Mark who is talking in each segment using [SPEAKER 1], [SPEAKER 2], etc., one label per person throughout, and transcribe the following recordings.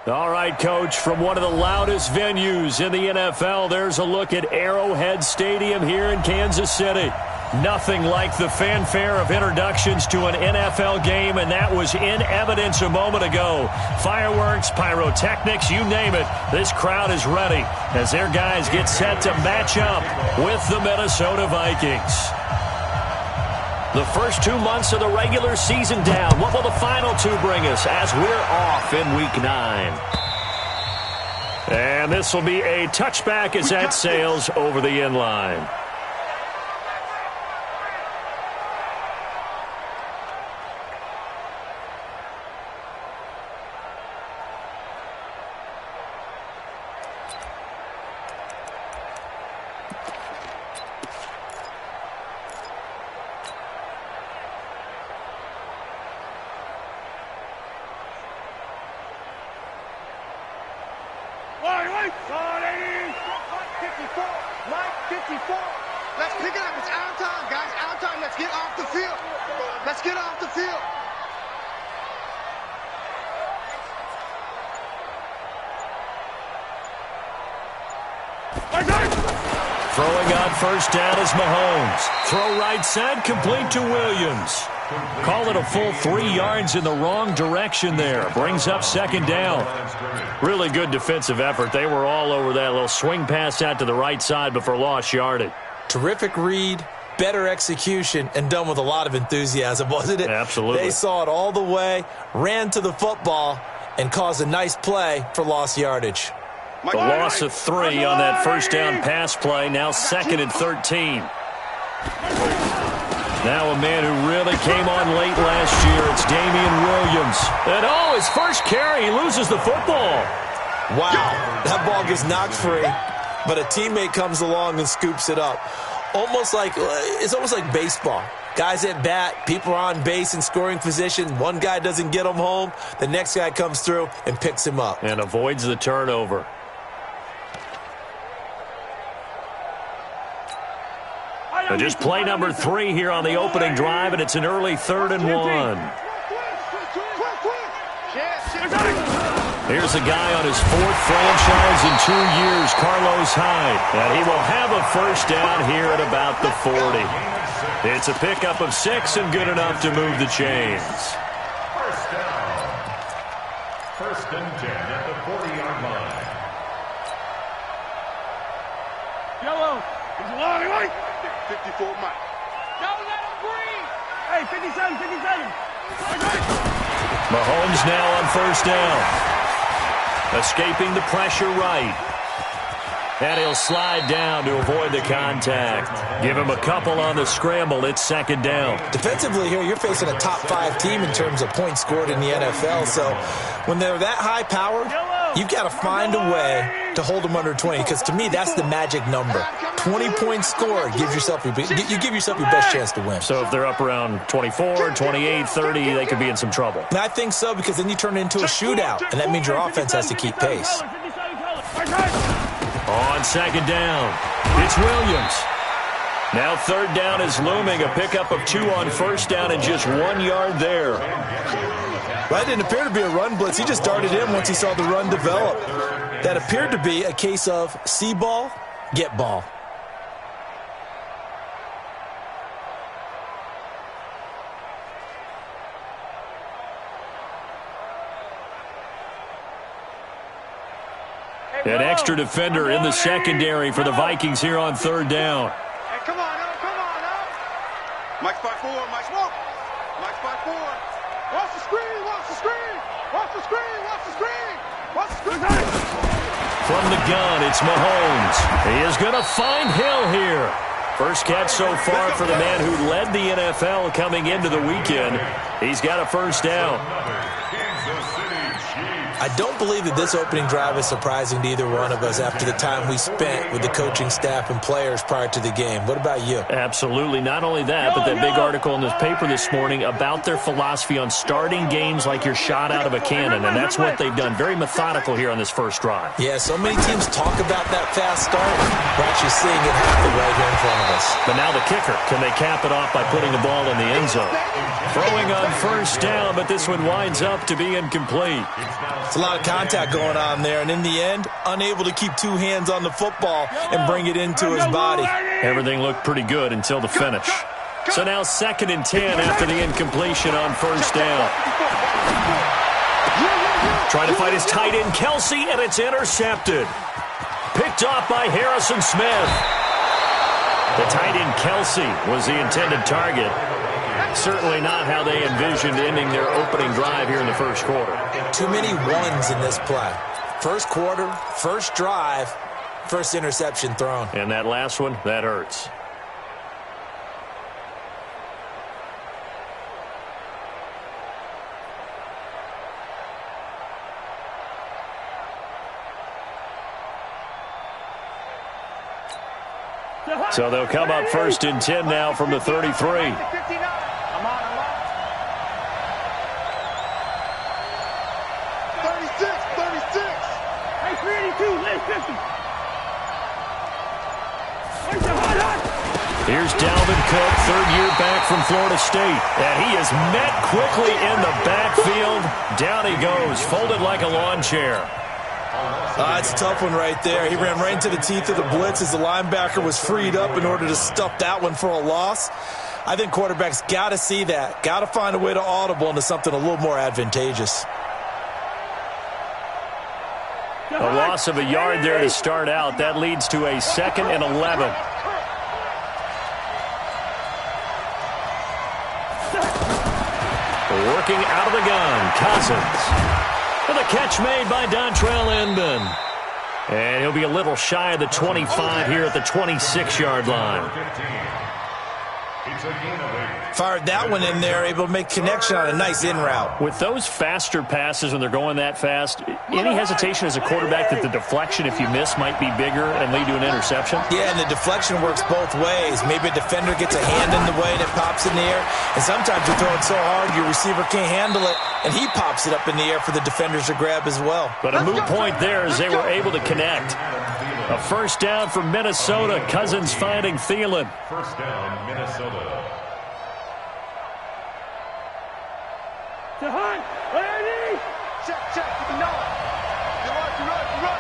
[SPEAKER 1] All right, Coach, from one of the loudest venues in the NFL, there's a look at Arrowhead Stadium here in Kansas City. Nothing like the fanfare of introductions to an NFL game, and that was in evidence a moment ago. Fireworks, pyrotechnics, you name it. This crowd is ready as their guys get set to match up with the Minnesota Vikings. The first 2 months of the regular season down. What will the final two bring us as we're off in Week 9? And this will be a touchback as that sails over the end line.
[SPEAKER 2] Let's pick it up. It's our time, guys. Our time. Let's get off the field. Let's get off the field.
[SPEAKER 1] Throwing on first down is Mahomes. Throw right side, complete to Williams. Call it a full 3 yards in the wrong direction there. Brings up second down. Really good defensive effort. They were all over that little swing pass out to the right side before lost yardage.
[SPEAKER 3] Terrific read, better execution, and done with a lot of enthusiasm, wasn't it?
[SPEAKER 1] Absolutely.
[SPEAKER 3] They saw it all the way, ran to the football, and caused a nice play for lost yardage.
[SPEAKER 1] The loss of 3 on that first down pass play. Now 2nd and 13. Now a man who really came on late last year. It's Damian Williams. And his first carry, he loses the football.
[SPEAKER 3] Wow, that ball gets knocked free, but a teammate comes along and scoops it up. It's almost like baseball. Guys at bat, people are on base in scoring position. One guy doesn't get him home. The next guy comes through and picks him up.
[SPEAKER 1] And avoids the turnover. So just play number 3 here on the opening drive, and it's an early 3rd and 1. Here's a guy on his 4th franchise in 2 years, Carlos Hyde. And he will have a first down here at about the 40. It's a pickup of 6 and good enough to move the chains.
[SPEAKER 4] First down. 1st and 10 at the 40-yard line.
[SPEAKER 2] Yellow. He's long, right? 54, Mike. Don't let him breathe. Hey, 57, 57.
[SPEAKER 1] Mahomes now on first down. Escaping the pressure right. And he'll slide down to avoid the contact. Give him a couple on the scramble. It's 2nd down.
[SPEAKER 3] Defensively here, you're facing a top 5 team in terms of points scored in the NFL. So when they're that high-powered, you've got to find a way to hold them under 20. Because to me, that's the magic number. 20 points scored, you give yourself your best chance to win.
[SPEAKER 1] So if they're up around 24, 28, 30, they could be in some trouble.
[SPEAKER 3] And I think so, because then you turn it into a shootout, and that means your offense has to keep pace.
[SPEAKER 1] On 2nd down, it's Williams. Now 3rd down is looming. A pickup of 2 on first down and just 1 yard there.
[SPEAKER 3] Well, that didn't appear to be a run blitz. He just darted in once he saw the run develop. That appeared to be a case of see ball, get ball.
[SPEAKER 1] An extra defender in the secondary for the Vikings here on 3rd down.
[SPEAKER 2] Hey, come on, now. Mike's by 4, Mike's walk. Mike's by 4. Watch the screen, watch the screen. Watch the screen, watch the screen. Watch the screen.
[SPEAKER 1] From the gun, it's Mahomes. He is going to find Hill here. First catch so far for the man who led the NFL coming into the weekend. He's got a first down.
[SPEAKER 3] I don't believe that this opening drive is surprising to either one of us after the time we spent with the coaching staff and players prior to the game. What about you?
[SPEAKER 1] Absolutely. Not only that, but that big article in this paper this morning about their philosophy on starting games like you're shot out of a cannon, and that's what they've done. Very methodical here on this first drive.
[SPEAKER 3] Yeah, so many teams talk about that fast start. We're actually seeing it happen right here in front of us.
[SPEAKER 1] But now the kicker. Can they cap it off by putting the ball in the end zone? Throwing on first down, but this one winds up to be incomplete.
[SPEAKER 3] It's a lot of contact going on there, and in the end, unable to keep two hands on the football and bring it into his body.
[SPEAKER 1] Everything looked pretty good until the finish. So now 2nd and 10 after the incompletion on 1st down. Trying to fight his tight end, Kelsey, and it's intercepted. Picked off by Harrison Smith. The tight end, Kelsey, was the intended target. Certainly not how they envisioned ending their opening drive here in the first quarter.
[SPEAKER 3] Too many ones in this play. First quarter, first drive, first interception thrown.
[SPEAKER 1] And that last one, that hurts. So they'll come up 1st and 10 now from the 33.
[SPEAKER 2] 36, 36. Hey, 382, late 50.
[SPEAKER 1] Here's Dalvin Cook, 3rd year back from Florida State. And he is met quickly in the backfield. Down he goes, folded like a lawn chair.
[SPEAKER 3] It's a tough one right there. He ran right into the teeth of the blitz as the linebacker was freed up in order to stuff that one for a loss. I think quarterbacks got to see that. Got to find a way to audible into something a little more advantageous.
[SPEAKER 1] A loss of a yard there to start out. That leads to a 2nd and 11. Working out of the gun, Cousins. And the catch made by Dontrell Inman. And he'll be a little shy of the 25 here at the 26-yard line.
[SPEAKER 3] Fired that one in there, able to make connection on a nice in route.
[SPEAKER 1] With those faster passes when they're going that fast, any hesitation as a quarterback that the deflection, if you miss, might be bigger and lead to an interception?
[SPEAKER 3] Yeah, and the deflection works both ways. Maybe a defender gets a hand in the way and it pops in the air. And sometimes you throw it so hard your receiver can't handle it, and he pops it up in the air for the defenders to grab as well.
[SPEAKER 1] But a moot point there as they were able to connect. A 1st down for Minnesota. Cousins finding Thielen.
[SPEAKER 4] 1st down, Minnesota.
[SPEAKER 2] To Hunt, ready? Check, check, no. You run.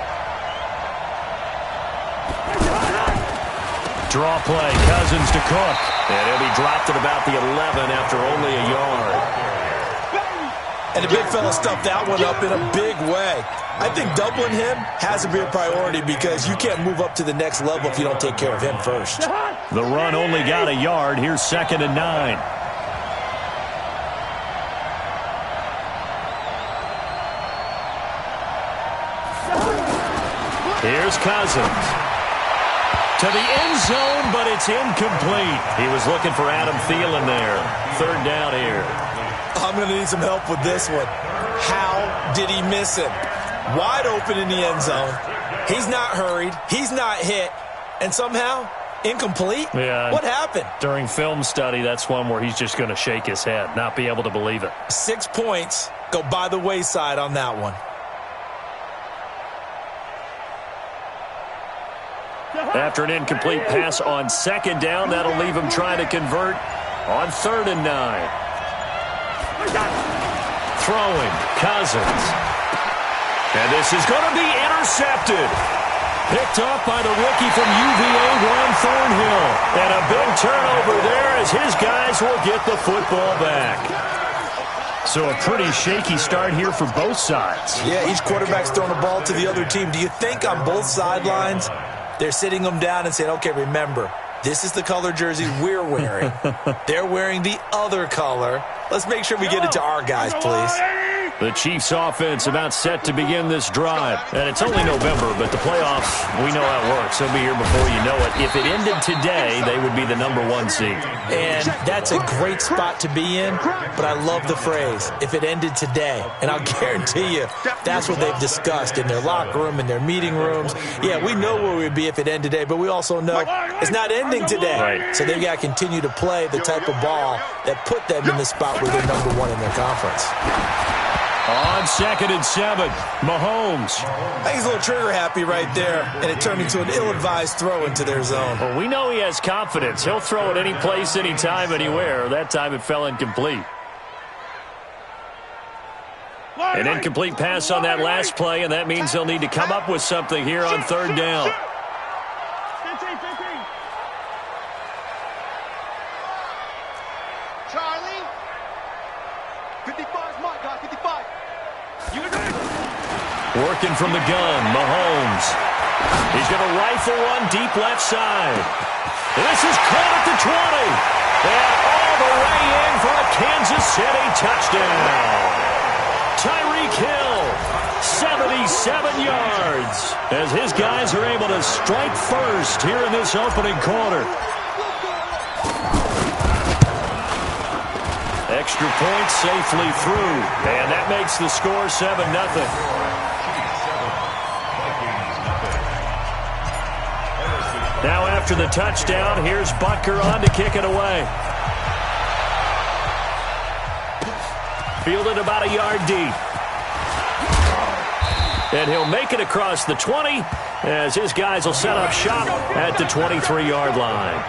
[SPEAKER 1] Draw play, Cousins to Cook. And he'll be dropped at about the 11 after only a yard.
[SPEAKER 3] And the big fella stuffed that one up in a big way. I think doubling him has to be a priority because you can't move up to the next level if you don't take care of him first.
[SPEAKER 1] The run only got a yard. Here's 2nd and 9. Here's Cousins. To the end zone, but it's incomplete. He was looking for Adam Thielen there. 3rd down here.
[SPEAKER 3] I'm going to need some help with this one. How did he miss him? Wide open in the end zone. He's not hurried. He's not hit. And somehow, incomplete?
[SPEAKER 1] Yeah.
[SPEAKER 3] What happened?
[SPEAKER 1] During film study, that's one where he's just going to shake his head, not be able to believe it.
[SPEAKER 3] 6 points go by the wayside on that one.
[SPEAKER 1] After an incomplete pass on 2nd down, that'll leave him trying to convert on 3rd and 9. Throwing, Cousins. And this is going to be intercepted. Picked off by the rookie from UVA, Juan Thornhill. And a big turnover there as his guys will get the football back. So a pretty shaky start here for both sides.
[SPEAKER 3] Yeah, each quarterback's throwing the ball to the other team. Do you think on both sidelines they're sitting them down and saying, okay, remember, this is the color jersey we're wearing. They're wearing the other color. Let's make sure we get it to our guys, please.
[SPEAKER 1] The Chiefs offense about set to begin this drive. And it's only November, but the playoffs, we know how it works. They'll be here before you know it. If it ended today, they would be the #1 seed.
[SPEAKER 3] And that's a great spot to be in, but I love the phrase, if it ended today. And I'll guarantee you, that's what they've discussed in their locker room, in their meeting rooms. Yeah, we know where we'd be if it ended today, but we also know it's not ending today.
[SPEAKER 1] Right.
[SPEAKER 3] So they've got to continue to play the type of ball that put them in the spot where they're #1 in their conference.
[SPEAKER 1] On 2nd and 7, Mahomes.
[SPEAKER 3] I think he's a little trigger happy right there, and it turned into an ill-advised throw into their zone.
[SPEAKER 1] Well, we know he has confidence. He'll throw it any place, anytime, anywhere. That time it fell incomplete. An incomplete pass on that last play, and that means they'll need to come up with something here on third down.
[SPEAKER 2] 15. Charlie. 55's Mike, guys. 55.
[SPEAKER 1] Working from the gun, Mahomes. He's going to rifle one deep left side. This is caught at the 20. And all the way in for a Kansas City touchdown. Tyreek Hill, 77 yards, as his guys are able to strike first here in this opening quarter. Extra point safely through, and that makes the score 7-0. Now after the touchdown, here's Butker on to kick it away. Fielded about a yard deep. And he'll make it across the 20 as his guys will set up shop at the 23-yard line.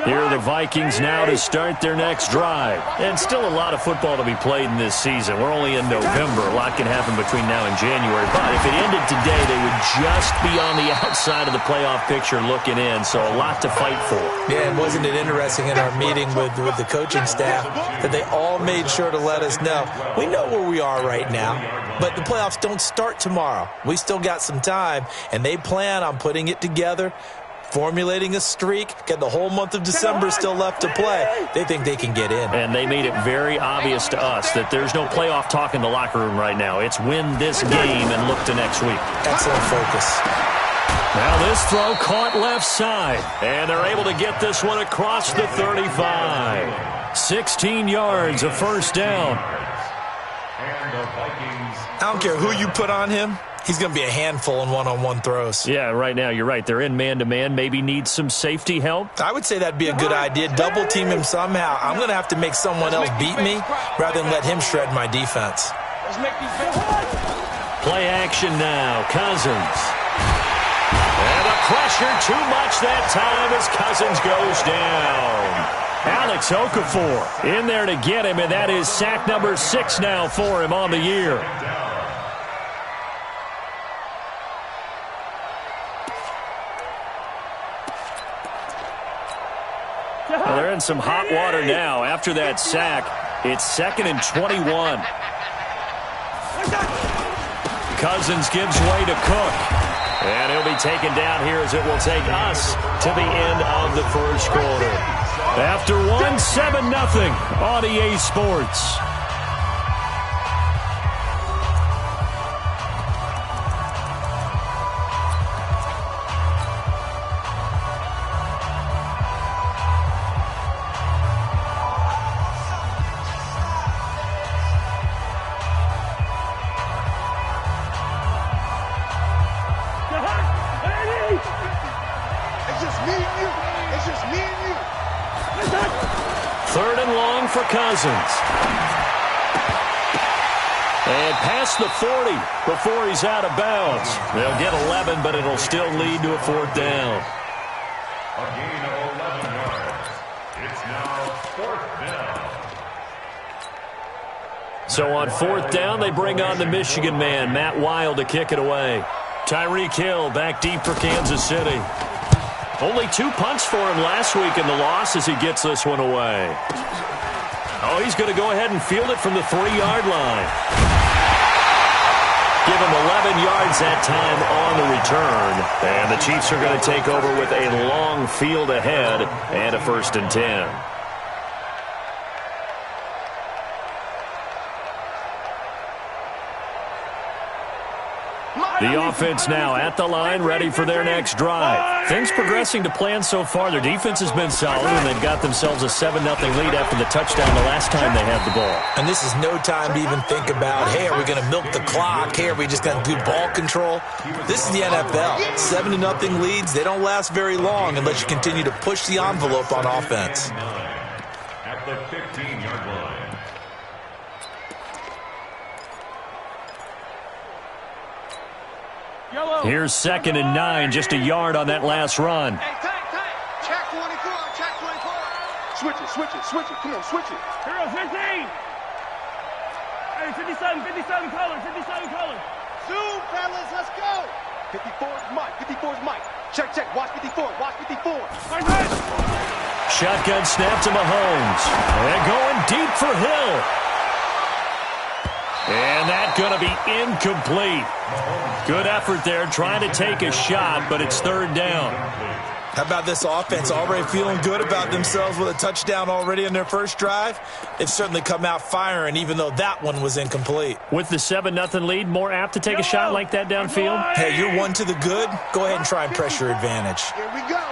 [SPEAKER 1] Here are the Vikings now to start their next drive. And still a lot of football to be played in this season. We're only in November. A lot can happen between now and January. But if it ended today, they would just be on the outside of the playoff picture looking in. So a lot to fight for.
[SPEAKER 3] Yeah, and wasn't it interesting in our meeting with the coaching staff that they all made sure to let us know, we know where we are right now, but the playoffs don't start tomorrow. We still got some time, and they plan on putting it together, formulating a streak, got the whole month of December still left to play. They think they can get in.
[SPEAKER 1] And they made it very obvious to us that there's no playoff talk in the locker room right now. It's win this game and look to next week.
[SPEAKER 3] Excellent focus.
[SPEAKER 1] Now this throw caught left side, and they're able to get this one across the 35. 16 yards, a first down.
[SPEAKER 3] I don't care who you put on him. He's going to be a handful in one-on-one throws.
[SPEAKER 1] Yeah, right now you're right. They're in man-to-man. Maybe need some safety help.
[SPEAKER 3] I would say that'd be a good idea. Double team him somehow. I'm going to have to make someone else beat me rather than let him shred my defense.
[SPEAKER 1] Play action now. Cousins. And a pressure too much that time as Cousins goes down. Alex Okafor in there to get him, and that is sack number 6 now for him on the year. Well, they're in some hot water now. After that sack, it's 2nd and 21. Cousins gives way to Cook. And he'll be taken down here as it will take us to the end of the first quarter. After one, 7-0 on EA Sports. For Cousins. And past the 40 before he's out of bounds. They'll get 11, but it'll still lead to a 4th down.
[SPEAKER 4] A gain of 11 yards. It's now 4th down.
[SPEAKER 1] So on 4th down, they bring on the Michigan man, Matt Wild, to kick it away. Tyreek Hill back deep for Kansas City. Only 2 punts for him last week in the loss as he gets this one away. Oh, he's going to go ahead and field it from the 3-yard line. Give him 11 yards that time on the return. And the Chiefs are going to take over with a long field ahead and a 1st and 10. The offense now at the line, ready for their next drive. Things progressing to plan so far. Their defense has been solid, and they've got themselves a 7-0 lead after the touchdown the last time they had the ball.
[SPEAKER 3] And this is no time to even think about, hey, are we going to milk the clock? Hey, are we just going to do ball control? This is the NFL. 7-0 leads, they don't last very long unless you continue to push the envelope on offense.
[SPEAKER 4] At the 15-yard line.
[SPEAKER 1] Here's 2nd and 9, just a yard on that last run.
[SPEAKER 2] switch it. Come on, switch it.
[SPEAKER 5] Hero 15. Hey, 57 color.
[SPEAKER 2] Zoom, fellas, let's go. 54 is Mike. Check. Watch 54.
[SPEAKER 1] Shotgun snap to Mahomes. And going deep for Hill. And that's going to be incomplete. Good effort there trying to take a shot, but it's third down.
[SPEAKER 3] How about this offense already feeling good about themselves with a touchdown already in their first drive? They've certainly come out firing, even though that one was incomplete.
[SPEAKER 1] With the 7-0 lead, more apt to take a shot like that downfield?
[SPEAKER 3] Hey, you're one to the good. Go ahead and try and press your advantage.
[SPEAKER 2] Here we go.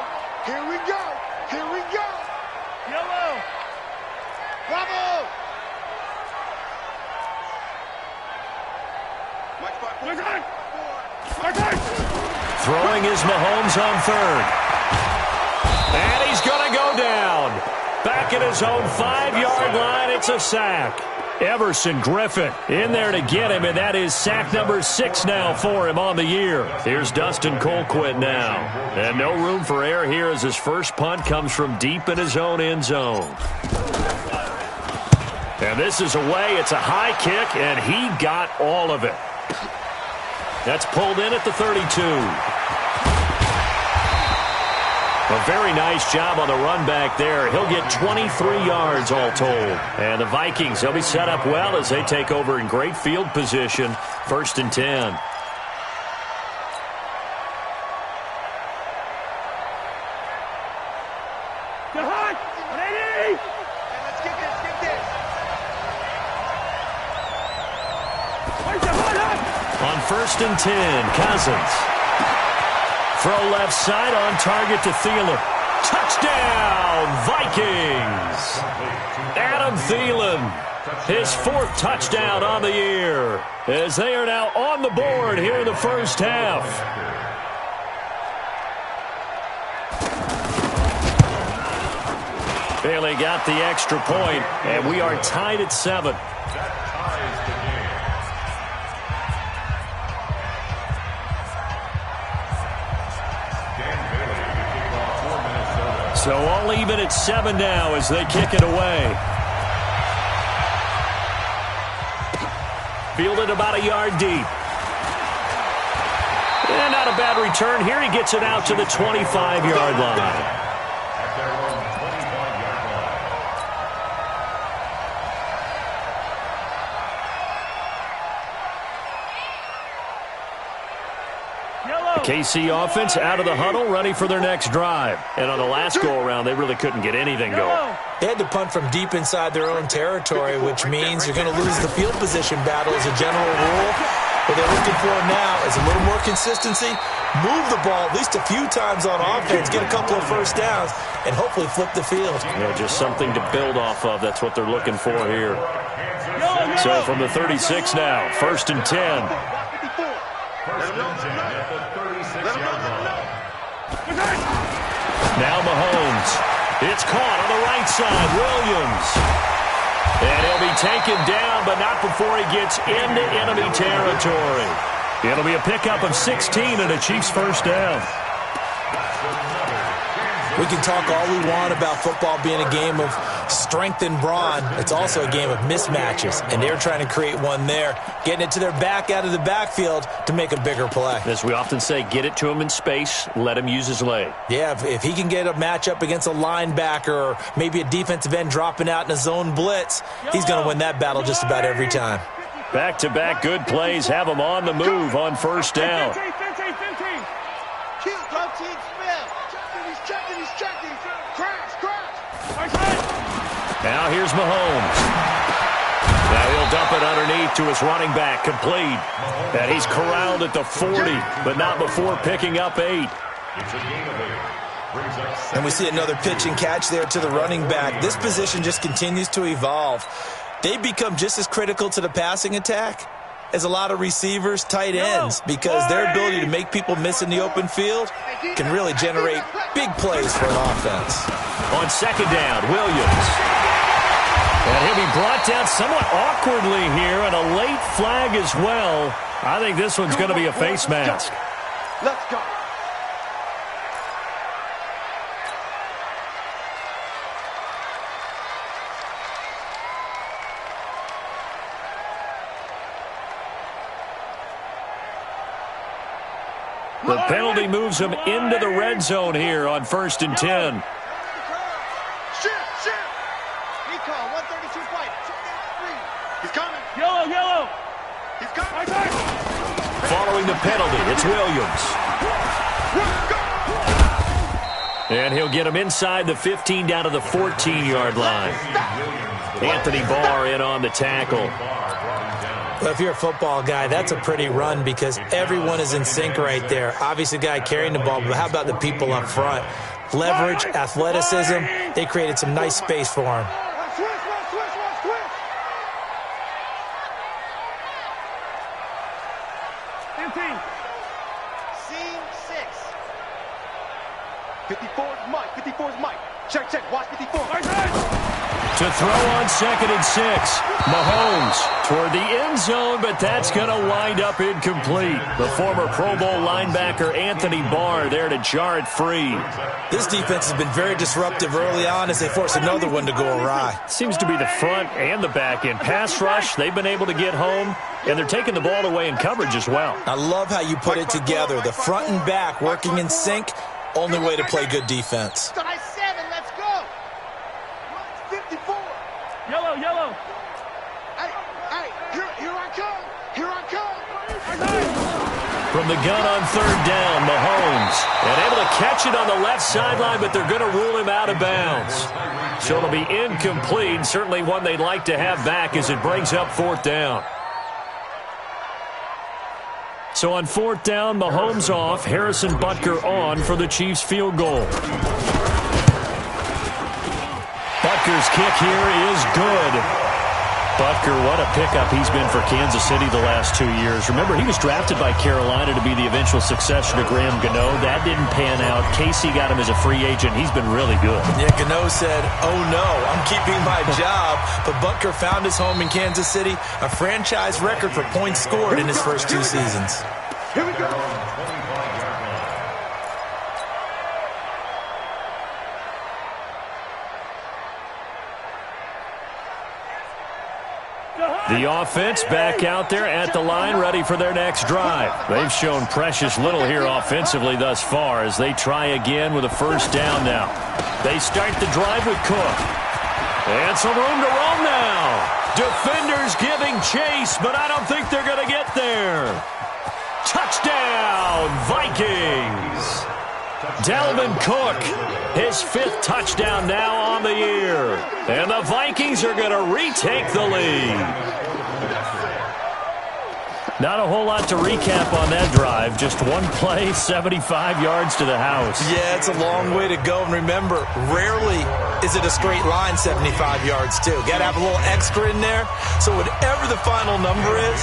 [SPEAKER 5] Yellow.
[SPEAKER 2] Bravo. Mike 5-4.
[SPEAKER 1] Throwing is Mahomes on third. And he's going to go down. Back at his own 5-yard line, it's a sack. Everson Griffin in there to get him, and that is sack number 6 now for him on the year. Here's Dustin Colquitt now. And no room for error here as his first punt comes from deep in his own end zone. And this is away. It's a high kick, and he got all of it. That's pulled in at the 32. A very nice job on the run back there. He'll get 23 yards all told. And the Vikings, they'll be set up well as they take over in great field position. 1st and 10.
[SPEAKER 5] Ready?
[SPEAKER 2] Let's get this.
[SPEAKER 1] On 1st and 10, Cousins. Throw left side on target to Thielen. Touchdown, Vikings! Adam Thielen, his 4th touchdown on the year, as they are now on the board here in the first half. Bailey got the extra point, and we are tied at 7. So all even at 7 now as they kick it away. Fielded about a yard deep. And not a bad return here. He gets it out to the 25-yard line. KC offense out of the huddle, ready for their next drive. And on the last go-around, they really couldn't get anything going.
[SPEAKER 3] They had to punt from deep inside their own territory, which means you're going to lose the field position battle as a general rule. What they're looking for now is a little more consistency, move the ball at least a few times on offense, get a couple of first downs, and hopefully flip the field.
[SPEAKER 1] Yeah, just something to build off of. That's what they're looking for here. So from the 36 now, 1st and 10. Now Mahomes. It's caught on the right side. Williams. And he'll be taken down, but not before he gets into enemy territory. It'll be a pickup of 16 and a Chiefs first down.
[SPEAKER 3] We can talk all we want about football being a game of strength and brawn. It's also a game of mismatches, and they're trying to create one there, getting it to their back out of the backfield to make a bigger play.
[SPEAKER 1] As we often say, get it to him in space, let him use his leg.
[SPEAKER 3] Yeah, if he can get a matchup against a linebacker or maybe a defensive end dropping out in a zone blitz, he's going to win that battle just about every time.
[SPEAKER 1] Back-to-back good plays have him on the move on first down.
[SPEAKER 5] 15.
[SPEAKER 2] He's checking. Crash.
[SPEAKER 1] Now here's Mahomes. Now he'll dump it underneath to his running back, complete. And he's corralled at the 40, but not before picking up 8.
[SPEAKER 3] And we see another pitch and catch there to the running back. This position just continues to evolve. They become just as critical to the passing attack as a lot of receivers, tight ends, because their ability to make people miss in the open field can really generate big plays for an offense.
[SPEAKER 1] On second down, Williams. And he'll be brought down somewhat awkwardly here, and a late flag as well. I think this one's going to be a face mask.
[SPEAKER 2] Let's go.
[SPEAKER 1] The penalty moves them into the red zone here on 1st and 10.
[SPEAKER 2] Shift. Recall, 132 fight. He's coming.
[SPEAKER 5] Yellow.
[SPEAKER 2] He's coming.
[SPEAKER 1] Following the penalty, it's Williams. And he'll get him inside the 15 down to the 14-yard line. Anthony Barr in on the tackle.
[SPEAKER 3] Well, if you're a football guy, that's a pretty run because everyone is in sync right there. Obviously, the guy carrying the ball, but how about the people up front? Leverage, athleticism, they created some nice space for him.
[SPEAKER 2] Switch.
[SPEAKER 5] 15.
[SPEAKER 2] Scene 6. 54 is Mike. Check. Watch 54.
[SPEAKER 1] To throw on 2nd and 6. Mahomes toward the end zone, but that's going to wind up incomplete. The former Pro Bowl linebacker Anthony Barr there to jar it free.
[SPEAKER 3] This defense has been very disruptive early on as they force another one to go awry.
[SPEAKER 1] Seems to be the front and the back end. Pass rush, they've been able to get home, and they're taking the ball away in coverage as well.
[SPEAKER 3] I love how you put it together. The front and back working in sync, only way to play good defense.
[SPEAKER 2] Size 7, let's go. 54.
[SPEAKER 5] Yellow.
[SPEAKER 2] Hey, here I come.
[SPEAKER 1] From the gun on 3rd down, Mahomes. And able to catch it on the left sideline, but they're going to rule him out of bounds. So it'll be incomplete. Certainly one they'd like to have back as it brings up 4th down. So on 4th down, Mahomes off, Harrison Butker on for the Chiefs field goal. Butker's kick here is good. Butker, what a pickup he's been for Kansas City the last 2 years. Remember, he was drafted by Carolina to be the eventual successor to Graham Gano. That didn't pan out. Casey got him as a free agent. He's been really good.
[SPEAKER 3] Yeah, Gano said, oh no, I'm keeping my job. But Butker found his home in Kansas City, a franchise record for points scored in his first 2 seasons.
[SPEAKER 2] Here we go.
[SPEAKER 1] The offense back out there at the line, ready for their next drive. They've shown precious little here offensively thus far as they try again with a 1st down now. They start the drive with Cook. And some room to roam now. Defenders giving chase, but I don't think they're going to get there. Touchdown, Vikings. Dalvin Cook, his 5th touchdown now on the year. And the Vikings are going to retake the lead. Not a whole lot to recap on that drive. Just one play, 75 yards to the house.
[SPEAKER 3] Yeah, it's a long way to go. And remember, rarely is it a straight line 75 yards, too. Got to have a little extra in there. So whatever the final number is,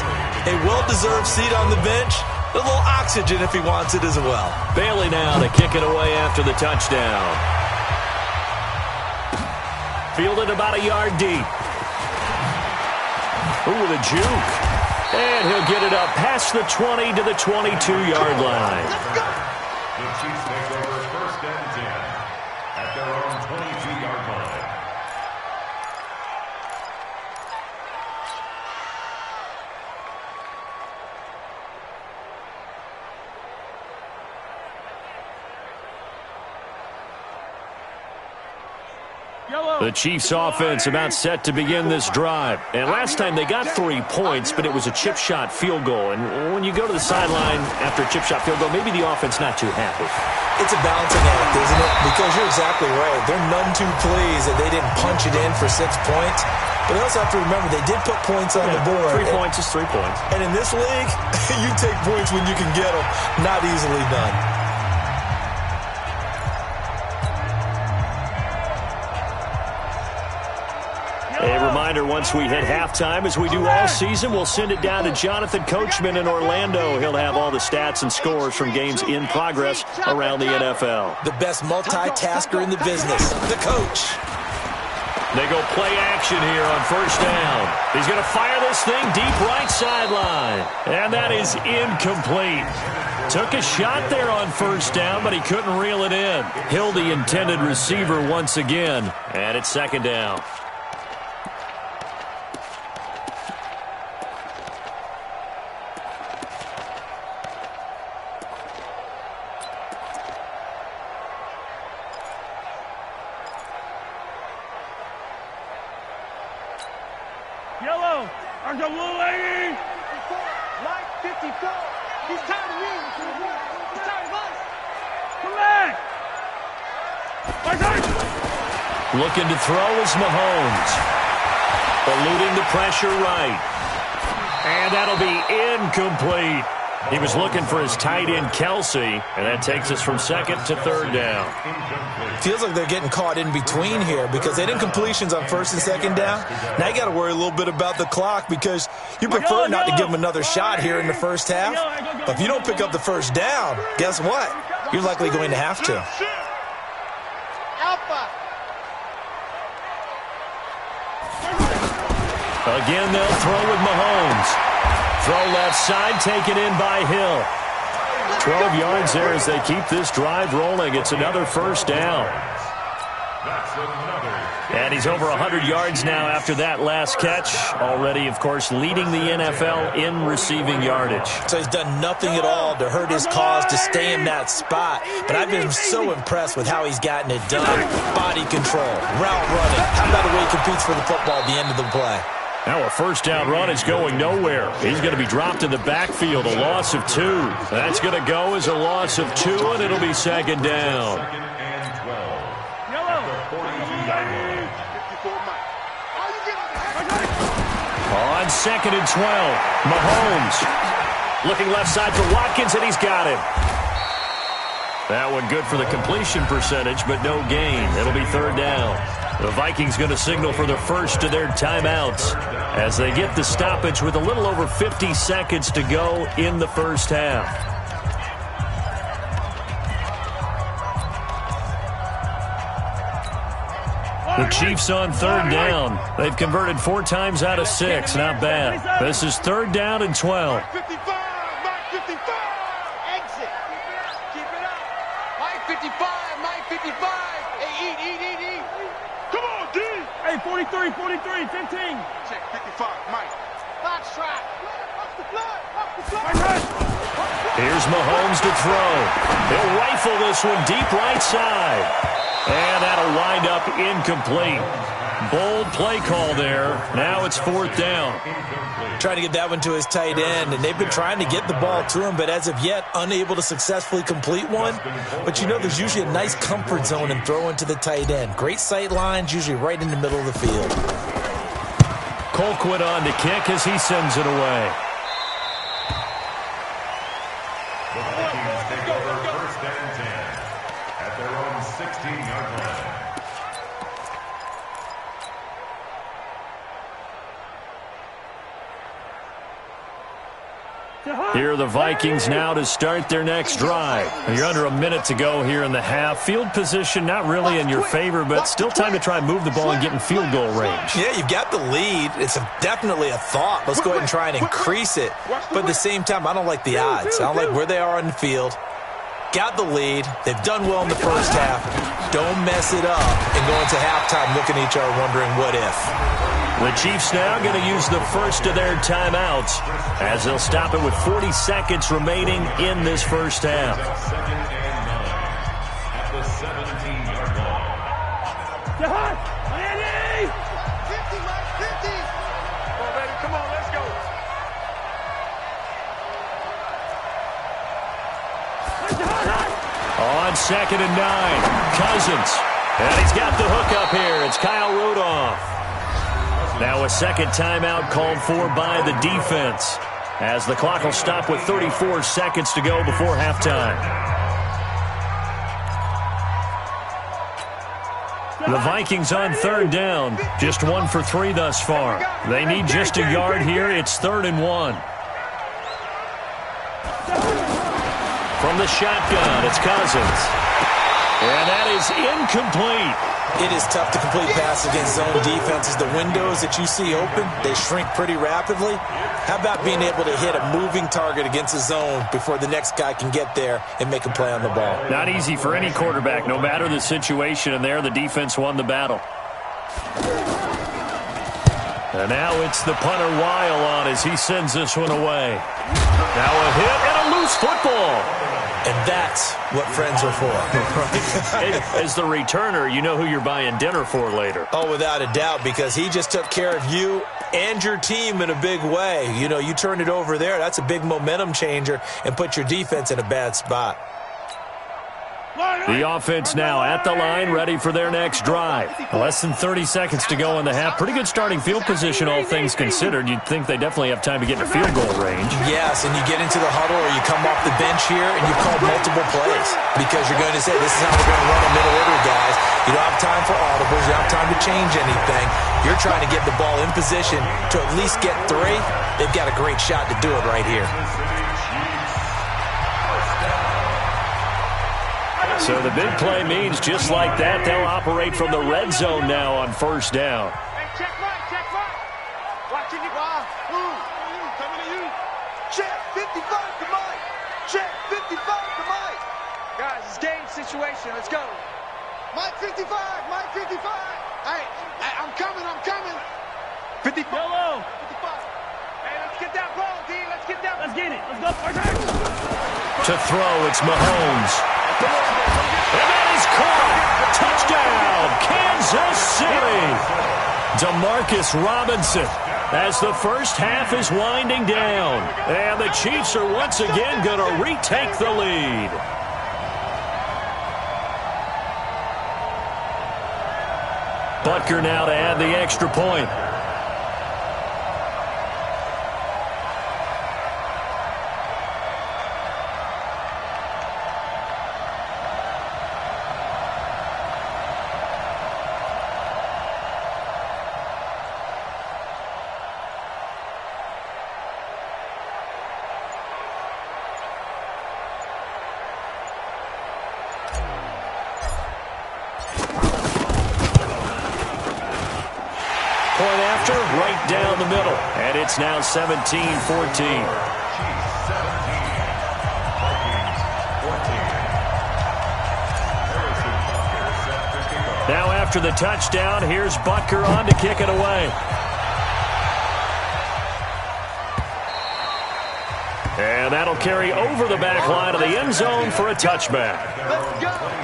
[SPEAKER 3] a well-deserved seat on the bench, a little oxygen if he wants it as well.
[SPEAKER 1] Bailey now to kick it away after the touchdown. Fielded about a yard deep. Ooh, the juke. And he'll get it up past the 20 to the 22-yard line.
[SPEAKER 4] The Chiefs take over 1st and 10 at their own 22-yard line.
[SPEAKER 1] The Chiefs offense about set to begin this drive. And last time they got 3 points, but it was a chip shot field goal. And when you go to the sideline after a chip shot field goal, maybe the offense not too happy.
[SPEAKER 3] It's a balancing act, isn't it? Because you're exactly right. They're none too pleased that they didn't punch it in for 6 points. But they also have to remember they did put points on the board.
[SPEAKER 1] 3 points is 3 points.
[SPEAKER 3] And in this league, you take points when you can get them. Not easily done.
[SPEAKER 1] A reminder, once we hit halftime, as we do all season, we'll send it down to Jonathan Coachman in Orlando. He'll have all the stats and scores from games in progress around the NFL.
[SPEAKER 3] The best multitasker in the business, the coach.
[SPEAKER 1] They go play action here on 1st down. He's going to fire this thing deep right sideline. And that is incomplete. Took a shot there on 1st down, but he couldn't reel it in. Hill, the intended receiver once again. And it's 2nd down.
[SPEAKER 5] Yellow. There's a blue lady.
[SPEAKER 2] Mike 54. He's tired of me. He's tired of us.
[SPEAKER 5] Come back.
[SPEAKER 1] Looking to throw is Mahomes. Eluding the pressure right. And that'll be incomplete. He was looking for his tight end, Kelsey, and that takes us from second to third down.
[SPEAKER 3] Feels like they're getting caught in between here because they did completions on first and second down. Now you got to worry a little bit about the clock because you prefer not to give them another shot here in the first half. But if you don't pick up the first down, guess what? You're likely going to have to.
[SPEAKER 2] Alpha.
[SPEAKER 1] Again, they'll throw with Mahomes. Throw left side, taken in by Hill. 12 yards there as they keep this drive rolling. It's another first down. And he's over 100 yards now after that last catch. Already, of course, leading the NFL in receiving yardage.
[SPEAKER 3] So he's done nothing at all to hurt his cause to stay in that spot. But I've been so impressed with how he's gotten it done. Body control, route running. How about the way he competes for the football at the end of the play?
[SPEAKER 1] Now a first down run is going nowhere. He's going to be dropped in the backfield, a loss of 2. That's going to go as a loss of 2, and it'll be second down. On second and 12, Mahomes looking left side for Watkins, and he's got him. That one good for the completion percentage, but no gain. It'll be third down. The Vikings going to signal for the first of their timeouts as they get the stoppage with a little over 50 seconds to go in the first half. The Chiefs on third down. They've converted 4 times out of 6. Not bad. This is third down and 12.
[SPEAKER 2] 55. Mike 55. Exit. Keep it up. Mike 55. Mike 55. Hey, eat. Come on, D.
[SPEAKER 5] Hey, 43, 15.
[SPEAKER 2] Check 55. Mike. Box track. Off the floor.
[SPEAKER 1] Here's Mahomes to throw. He'll rifle this one deep right side. And that'll wind up incomplete. Bold play call there. Now it's fourth down.
[SPEAKER 3] Trying to get that one to his tight end, and they've been trying to get the ball to him, but as of yet, unable to successfully complete one. But you know, there's usually a nice comfort zone in throwing to the tight end. Great sight lines, usually right in the middle of the field.
[SPEAKER 1] Colquitt on to kick as he sends it away.
[SPEAKER 4] The Vikings take over first and 10 at their own 16-yard line.
[SPEAKER 1] Here are the Vikings now to start their next drive. You're under a minute to go here in the half. Field position not really in your favor, but still time to try and move the ball and get in field goal range.
[SPEAKER 3] Yeah, you've got the lead. It's definitely a thought. Let's go ahead and try and increase it. But at the same time, I don't like the odds. I don't like where they are on the field. Got the lead. They've done well in the first half. Don't mess it up and go into halftime looking at each other wondering what if.
[SPEAKER 1] The Chiefs now going to use the first of their timeouts as they'll stop it with 40 seconds remaining in this first half.
[SPEAKER 4] Second and 9 at the 17-yard line.
[SPEAKER 5] Andy!
[SPEAKER 2] 50, Mike 50. Come on, baby. Come on, let's go.
[SPEAKER 1] On second and 9, Cousins. And he's got the hook up here. It's Kyle Rudolph. Now a second timeout called for by the defense as the clock will stop with 34 seconds to go before halftime. The Vikings on third down, just 1 for 3 thus far. They need just a yard here. It's 3rd and 1. From the shotgun, it's Cousins. And that is incomplete.
[SPEAKER 3] It is tough to complete passes against zone defenses. The windows that you see open, they shrink pretty rapidly. How about being able to hit a moving target against a zone before the next guy can get there and make a play on the ball?
[SPEAKER 1] Not easy for any quarterback, no matter the situation, and there the defense won the battle. And now it's the punter Weil on as he sends this one away. Now a hit and a loose football.
[SPEAKER 3] And that's what friends are for.
[SPEAKER 1] As the returner, you know who you're buying dinner for later.
[SPEAKER 3] Oh, without a doubt, because he just took care of you and your team in a big way. You know, you turned it over there. That's a big momentum changer and put your defense in a bad spot.
[SPEAKER 1] The offense now at the line, ready for their next drive. Less than 30 seconds to go in the half. Pretty good starting field position, all things considered. You'd think they definitely have time to get in a field goal range.
[SPEAKER 3] Yes, and you get into the huddle or you come off the bench here and you call multiple plays because you're going to say, this is how we're going to run a middle order, guys. You don't have time for audibles. You don't have time to change anything. You're trying to get the ball in position to at least get 3. They've got a great shot to do it right here.
[SPEAKER 1] So the big play means just like that, they'll operate from the red zone now on first down.
[SPEAKER 2] Hey, check right, check right. Watching you. Coming to you. Check 55 to Mike. Check 55 to Mike. Guys, it's game situation. Let's go. Mike 55, Mike 55. Hey, I'm coming. 55.
[SPEAKER 5] Yellow.
[SPEAKER 2] 55. Hey, let's get that ball, D. Let's get that.
[SPEAKER 5] Let's get it. Let's go.
[SPEAKER 1] To throw, it's Mahomes. And that is caught. Touchdown, Kansas City. Demarcus Robinson as the first half is winding down. And the Chiefs are once again going to retake the lead. Butker now to add the extra point. Point after, right down the middle. And it's now 17-14. Now after the touchdown, here's Butker on to kick it away. And that'll carry over the back line of the end zone for a touchback.
[SPEAKER 2] Let's go.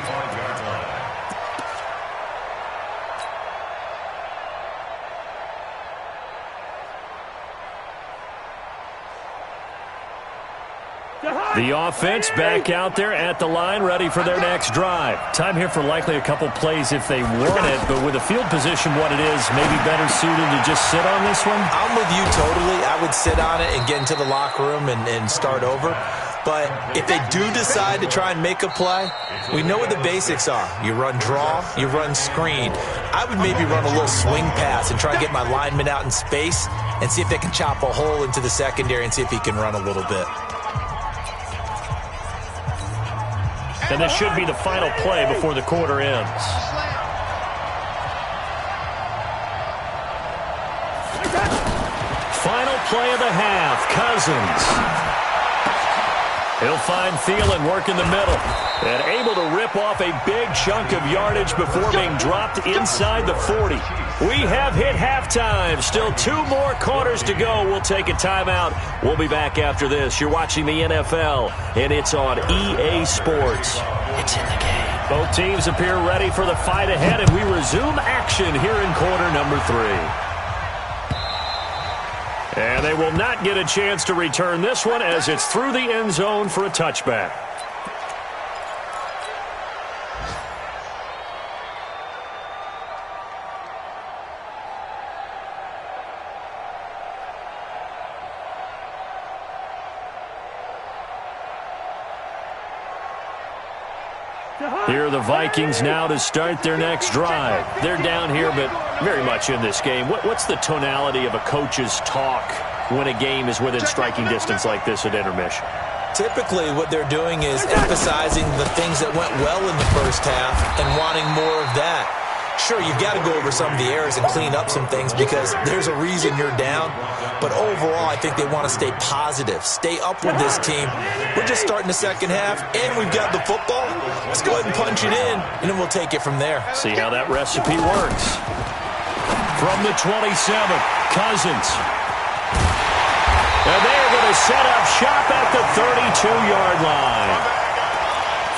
[SPEAKER 1] The offense back out there at the line, ready for their next drive. Time here for likely a couple plays if they want it, but with the field position what it is, maybe better suited to just sit on this one?
[SPEAKER 3] I'm with you totally. I would sit on it and get into the locker room and start over. But if they do decide to try and make a play, we know what the basics are. You run draw, you run screen. I would maybe run a little swing pass and try to get my lineman out in space and see if they can chop a hole into the secondary and see if he can run a little bit.
[SPEAKER 1] And this should be the final play before the quarter ends. Final play of the half, Cousins. He'll find Thielen working the middle and able to rip off a big chunk of yardage before being dropped inside the 40. We have hit halftime. Still 2 more quarters to go. We'll take a timeout. We'll be back after this. You're watching the NFL, and it's on EA Sports. It's in the game. Both teams appear ready for the fight ahead, and we resume action here in quarter number 3. And they will not get a chance to return this one as it's through the end zone for a touchback. Here are the Vikings now to start their next drive. They're down here, but very much in this game. What's the tonality of a coach's talk when a game is within striking distance like this at intermission?
[SPEAKER 3] Typically, what they're doing is emphasizing the things that went well in the first half and wanting more of that. Sure, you've got to go over some of the errors and clean up some things because there's a reason you're down. But overall, I think they want to stay positive, stay up with this team. We're just starting the second half, and we've got the football. Let's go ahead and punch it in, and then we'll take it from there.
[SPEAKER 1] See how that recipe works. From the 27, Cousins. And they're going to set up shop at the 32-yard line.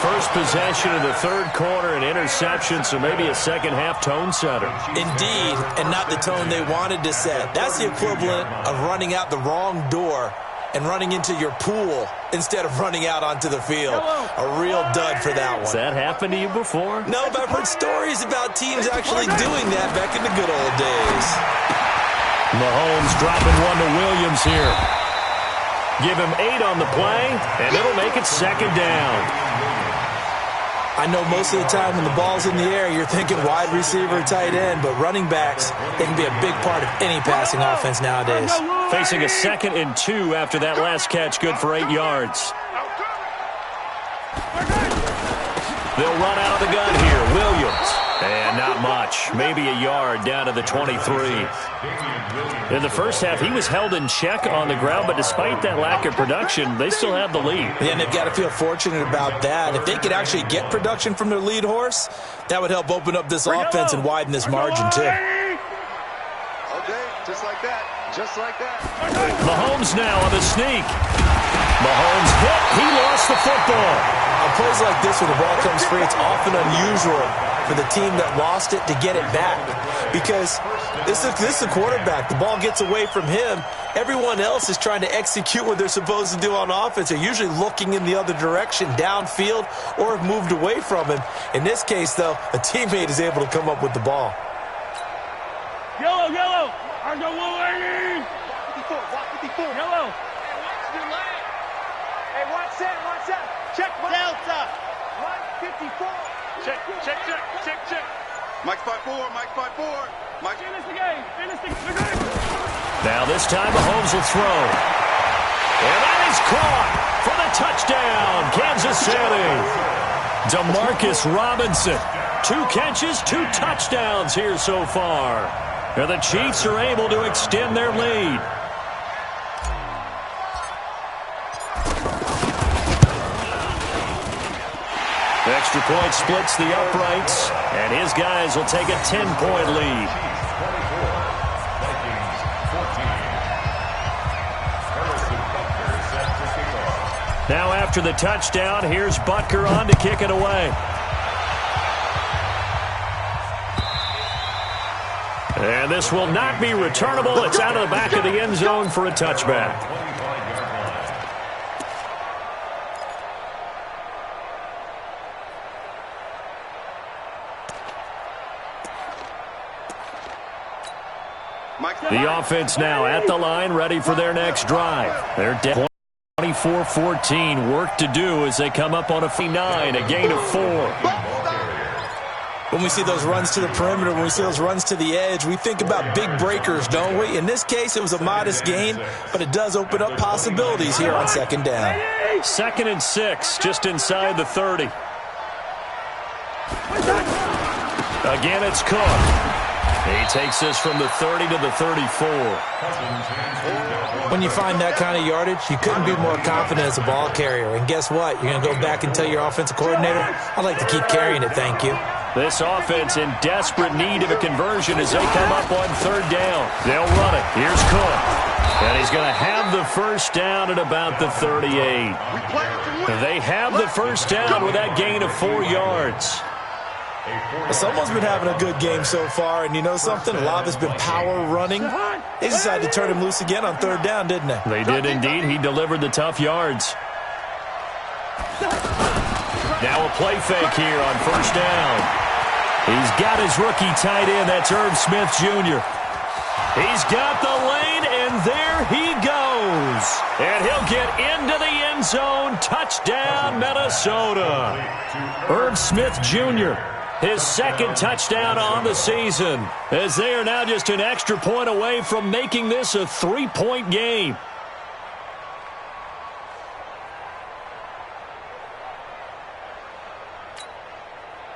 [SPEAKER 1] First possession of the third quarter, an interception, so maybe a second-half tone setter.
[SPEAKER 3] Indeed, and not the tone they wanted to set. That's the equivalent of running out the wrong door and running into your pool instead of running out onto the field. A real dud for that one.
[SPEAKER 1] Has that happened to you before?
[SPEAKER 3] No, but I've heard stories about teams actually doing that back in the good old days.
[SPEAKER 1] Mahomes dropping one to Williams here. Give him 8 on the play, and it'll make it second down.
[SPEAKER 3] I know most of the time when the ball's in the air, you're thinking wide receiver, tight end, but running backs, they can be a big part of any passing offense nowadays.
[SPEAKER 1] Facing a 2nd and 2 after that last catch, good for 8 yards. They'll run out of the gun here. Williams. And not much. Maybe a yard down to the 23. In the first half, he was held in check on the ground, but despite that lack of production, they still have the lead.
[SPEAKER 3] Yeah, and they've got to feel fortunate about that. If they could actually get production from their lead horse, that would help open up this offense and widen this margin, too.
[SPEAKER 2] Okay, just like that. Just like that.
[SPEAKER 1] Mahomes now on the sneak. Mahomes hit. He lost the football.
[SPEAKER 3] On plays like this where the ball comes free, it's often unusual for the team that lost it to get it back. Because this is the quarterback. The ball gets away from him. Everyone else is trying to execute what they're supposed to do on offense. They're usually looking in the other direction, downfield, or have moved away from him. In this case, though, a teammate is able to come up with the ball.
[SPEAKER 5] Yellow, yellow. Our go little lady.
[SPEAKER 2] 54, watch 54.
[SPEAKER 5] Yellow.
[SPEAKER 2] Hey, watch your leg. Hey, watch that, watch that. Check Delta. 154. Check. Mike's 5-4, Mike's 5-4. Mike.
[SPEAKER 5] Finish the game. Finish the game.
[SPEAKER 1] Now this time Mahomes will throw. And that is caught for the touchdown, Kansas City. Demarcus Robinson. 2 catches, 2 touchdowns here so far. And the Chiefs are able to extend their lead. Extra point splits the uprights, and his guys will take a 10-point lead. Now after the touchdown, here's Butker on to kick it away. And this will not be returnable. It's out of the back of the end zone for a touchback. The offense now at the line, ready for their next drive. They're down 24-14. Work to do as they come up on a 9, a gain of 4.
[SPEAKER 3] When we see those runs to the perimeter, when we see those runs to the edge, we think about big breakers, don't we? In this case, it was a modest gain, but it does open up possibilities here on second down.
[SPEAKER 1] 2nd and 6, just inside the 30. Again, it's Cook. He takes this from the 30 to the 34.
[SPEAKER 3] When you find that kind of yardage, you couldn't be more confident as a ball carrier. And guess what? You're going to go back and tell your offensive coordinator, I'd like to keep carrying it, thank you.
[SPEAKER 1] This offense in desperate need of a conversion as they come up on 3rd down. They'll run it. Here's Cook. And he's going to have the first down at about the 38. They have the first down with that gain of 4 yards.
[SPEAKER 3] Someone's been having a good game so far, and you know something? A lot of it's been power running. They decided to turn him loose again on 3rd down, didn't they?
[SPEAKER 1] They did indeed. He delivered the tough yards. Now a play fake here on 1st down. He's got his rookie tight end. That's Irv Smith Jr. He's got the lane, and there he goes. And he'll get into the end zone. Touchdown, Minnesota. Irv Smith Jr., his 2nd touchdown on the season, as they are now just an extra point away from making this a 3-point game.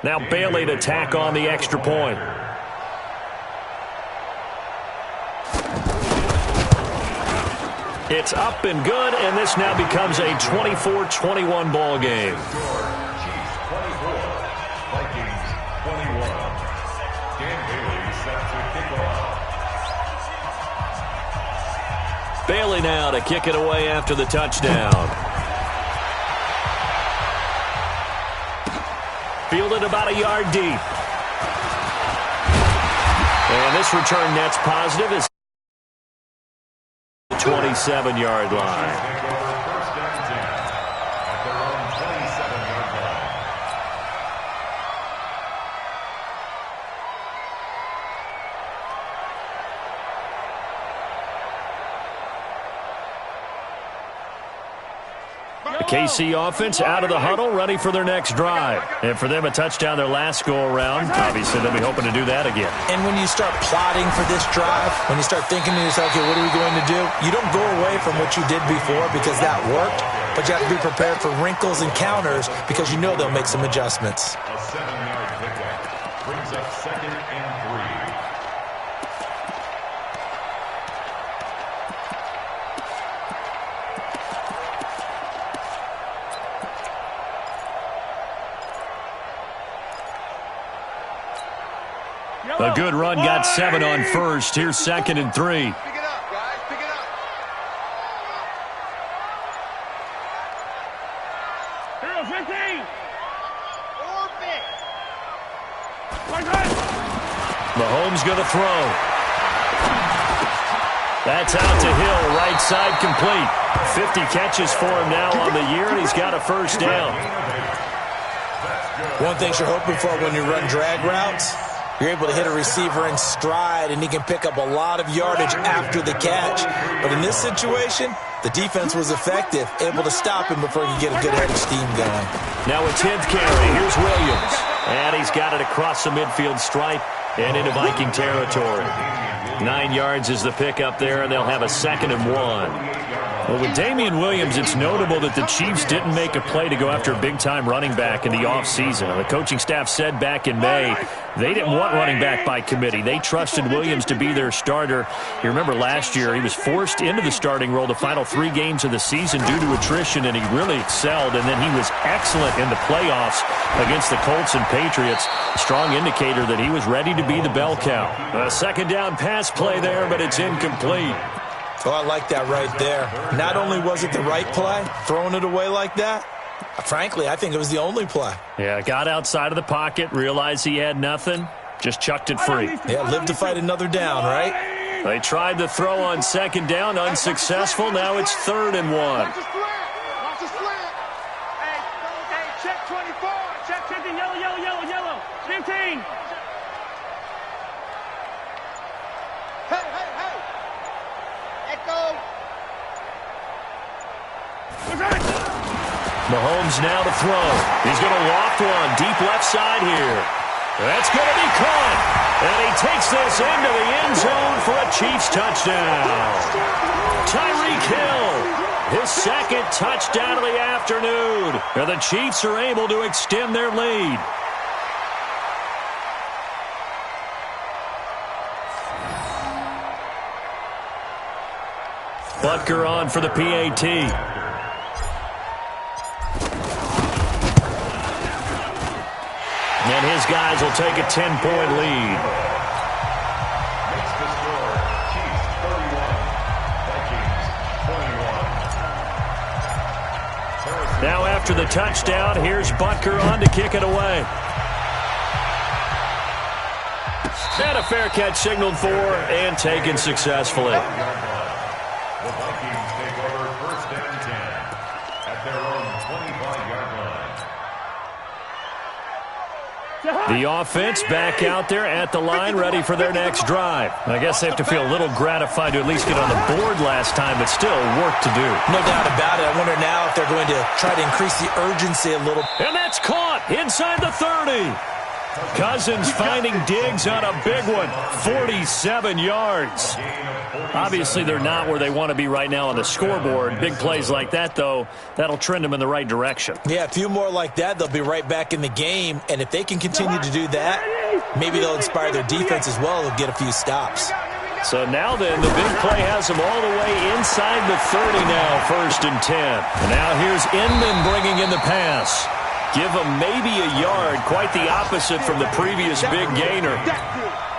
[SPEAKER 1] Now Bailey to tack on the extra point. It's up and good, and this now becomes a 24-21 ball game. Bailey now to kick it away after the touchdown. Fielded about a yard deep. And this return net's positive is the 27-yard line. The KC offense out of the huddle, ready for their next drive. And for them, a touchdown their last go-around. Obviously, they'll be hoping to do that again.
[SPEAKER 3] And when you start plotting for this drive, when you start thinking to yourself, okay, what are we going to do? You don't go away from what you did before because that worked, but you have to be prepared for wrinkles and counters because you know they'll make some adjustmts.
[SPEAKER 4] A 7-yard pickup brings up 2nd and 3.
[SPEAKER 1] A good run, got 7 on first. Here's 2nd and 3.
[SPEAKER 2] Pick it up, guys. Pick it up.
[SPEAKER 5] Hero 15.
[SPEAKER 2] Orbit.
[SPEAKER 1] Mahomes going to throw. That's out to Hill, right side complete. 50 catches for him now on the year, and he's got a first down.
[SPEAKER 3] One thing you're hoping for when you run drag routes, you're able to hit a receiver in stride, and he can pick up a lot of yardage after the catch. But in this situation, the defense was effective, able to stop him before he could get a good head of steam going.
[SPEAKER 1] Now a 10th carry. Here's Williams. And he's got it across the midfield stripe and into Viking territory. 9 yards is the pickup there, and they'll have a 2nd and 1. Well, with Damian Williams, it's notable that the Chiefs didn't make a play to go after a big-time running back in the offseason. The coaching staff said back in May they didn't want running back by committee. They trusted Williams to be their starter. You remember last year he was forced into the starting role the final 3 games of the season due to attrition, and he really excelled. And then he was excellent in the playoffs against the Colts and Patriots. A strong indicator that he was ready to be the bell cow. A 2nd down pass play there, but it's incomplete.
[SPEAKER 3] Oh, I like that right there. Not only was it the right play, throwing it away like that, frankly, I think it was the only play.
[SPEAKER 1] Yeah, got outside of the pocket, realized he had nothing, just chucked it free.
[SPEAKER 3] Yeah, live to fight another down, right?
[SPEAKER 1] They tried the throw on 2nd down, unsuccessful. Now it's 3rd and 1.
[SPEAKER 2] Watch the slant. Watch the slant. Hey, check 24.
[SPEAKER 5] Check 15. Yellow. 15.
[SPEAKER 2] Hey. Echo.
[SPEAKER 1] Mahomes now to throw. He's going to loft one deep left side here. That's going to be caught. And he takes this into the end zone for a Chiefs touchdown. Tyreek Hill, his 2nd touchdown of the afternoon. And the Chiefs are able to extend their lead. Butker on for the PAT. And his guys will take a 10-point lead.
[SPEAKER 4] Makes the score Chiefs 31, Vikings 21.
[SPEAKER 1] Now after the touchdown, here's Butker on to kick it away. And a fair catch signaled for and taken successfully.
[SPEAKER 4] The Vikings take over 1st and 10 at their own 25-yard line.
[SPEAKER 1] The offense back out there at the line, ready for their next drive. I guess they have to feel a little gratified to at least get on the board last time, but still work to do.
[SPEAKER 3] No doubt about it. I wonder now if they're going to try to increase the urgency a little.
[SPEAKER 1] And that's caught inside the 30. Cousins finding Diggs on a big one, 47 yards. Obviously, they're not where they want to be right now on the scoreboard. Big plays like that, though, that'll trend them in the right direction.
[SPEAKER 3] Yeah, a few more like that, they'll be right back in the game. And if they can continue to do that, maybe they'll inspire their defense as well. They'll get a few stops.
[SPEAKER 1] So now then, the big play has them all the way inside the 30 now, 1st and 10. And now here's Inman bringing in the pass. Give him maybe a yard, quite the opposite from the previous big gainer.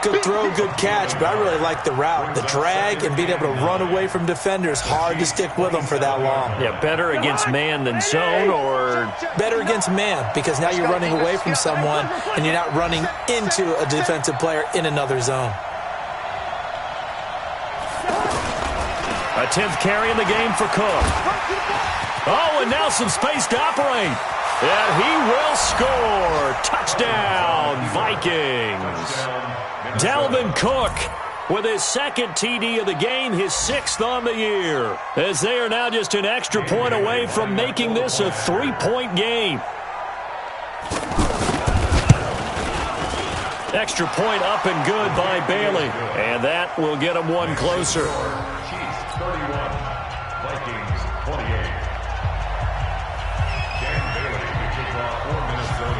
[SPEAKER 3] Good throw, good catch, but I really like the route. The drag and being able to run away from defenders, hard to stick with them for that long.
[SPEAKER 1] Yeah, better against man than zone, or?
[SPEAKER 3] Better against man, because now you're running away from someone and you're not running into a defensive player in another zone.
[SPEAKER 1] A 10th carry in the game for Cook. Oh, and now some space to operate. And he will score. Touchdown, Vikings. Dalvin Cook with his second TD of the game, his 6th on the year, as they are now just an extra point away from making this a 3-point game. Extra point up and good by Bailey, and that will get him one closer.
[SPEAKER 4] Chiefs 31, Vikings 28.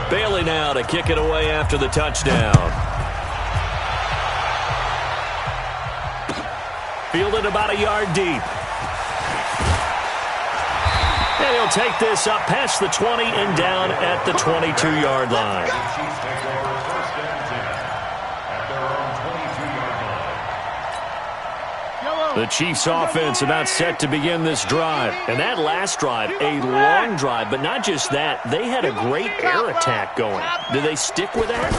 [SPEAKER 1] Bailey now to kick it away after the touchdown. Fielded about a yard deep. And he'll take this up past the 20 and down at the 22-yard line. The Chiefs' offense about set to begin this drive. And that last drive, a long drive, but not just that. They had a great air attack going. Do they stick with that?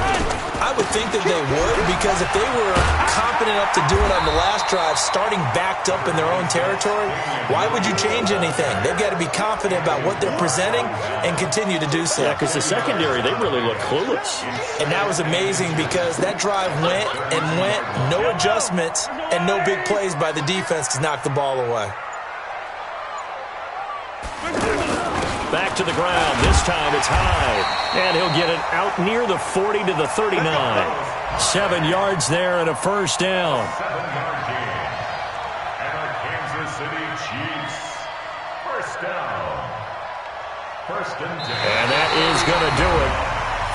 [SPEAKER 3] I would think that they would, because if they were confident enough to do it on the last drive, starting backed up in their own territory, why would you change anything? They've got to be confident about what they're presenting and continue to do so.
[SPEAKER 1] Yeah, because the secondary, they really look clueless.
[SPEAKER 3] And that was amazing, because that drive went and went, no adjustments and no big plays by the defense to knock the ball away.
[SPEAKER 1] Back to the ground. This time it's high. And he'll get it out near the 40 to the 39. 7 yards there and a first down.
[SPEAKER 4] 7-yard gain. And the Kansas City Chiefs. First down. First and 10.
[SPEAKER 1] And that is going to do it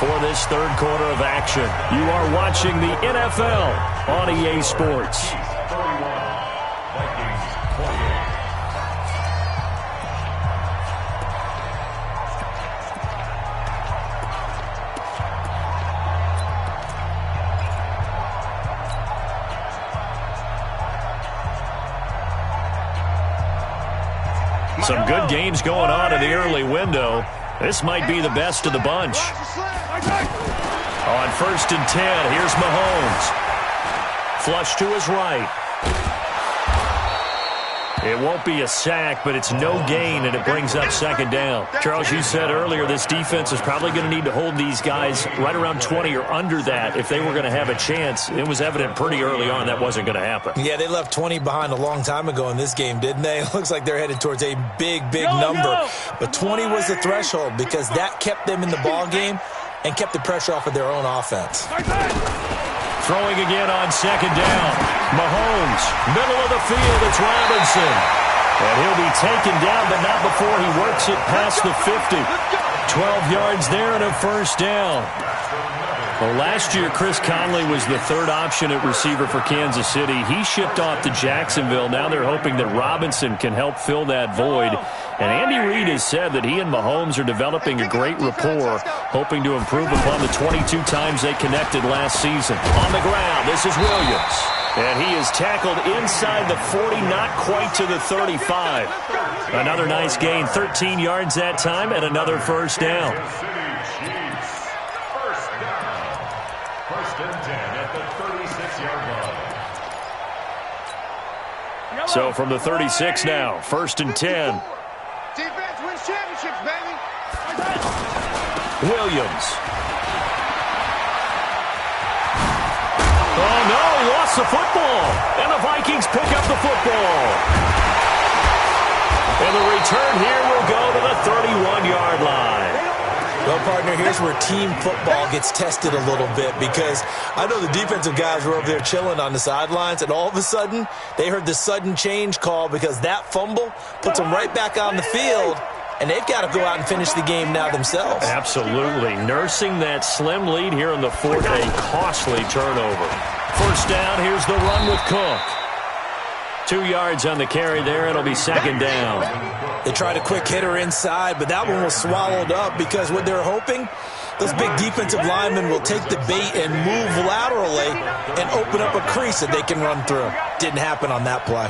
[SPEAKER 1] for this third quarter of action. You are watching the NFL on EA Sports.
[SPEAKER 4] Chiefs 31, Vikings 28.
[SPEAKER 1] Some good games going on in the early window. This might be the best of the bunch. On first and 10, here's Mahomes. Flush to his right. It won't be a sack, but it's no gain, and it brings up second down. Charles, you said earlier this defense is probably going to need to hold these guys right around 20 or under that if they were going to have a chance. It was evident pretty early on that wasn't going to happen.
[SPEAKER 3] Yeah, they left 20 behind a long time ago in this game, didn't they? It looks like they're headed towards a big number. But 20 was the threshold, because that kept them in the ball game and kept the pressure off of their own offense.
[SPEAKER 1] Throwing again on second down. Mahomes, middle of the field, it's Robinson. And he'll be taken down, but not before he works it past the 50. 12 yards there and a first down. Well, last year, Chris Conley was the third option at receiver for Kansas City. He shipped off to Jacksonville. Now they're hoping that Robinson can help fill that void. And Andy Reid has said that he and Mahomes are developing a great rapport, hoping to improve upon the 22 times they connected last season. On the ground, this is Williams. And he is tackled inside the 40, not quite to the 35. Another nice gain, 13 yards that time, and another first down. So from the 36 now, first and 10.
[SPEAKER 2] Defense wins championships, baby.
[SPEAKER 1] Williams. Oh, no, he lost the football. And the Vikings pick up the football. And the return here will go to the 31-yard line.
[SPEAKER 3] Well, partner, here's where team football gets tested a little bit, because I know the defensive guys were over there chilling on the sidelines, and all of a sudden, they heard the sudden change call, because that fumble puts them right back on the field, and they've got to go out and finish the game now themselves.
[SPEAKER 1] Absolutely. Nursing that slim lead here in the fourth, a costly turnover. First down, here's the run with Cook. 2 yards on the carry there. It'll be second down.
[SPEAKER 3] They tried a quick hitter inside, but that one was swallowed up, because what they're hoping Those big defensive linemen will take the bait and move laterally and open up a crease that they can run through. Didn't happen on that play.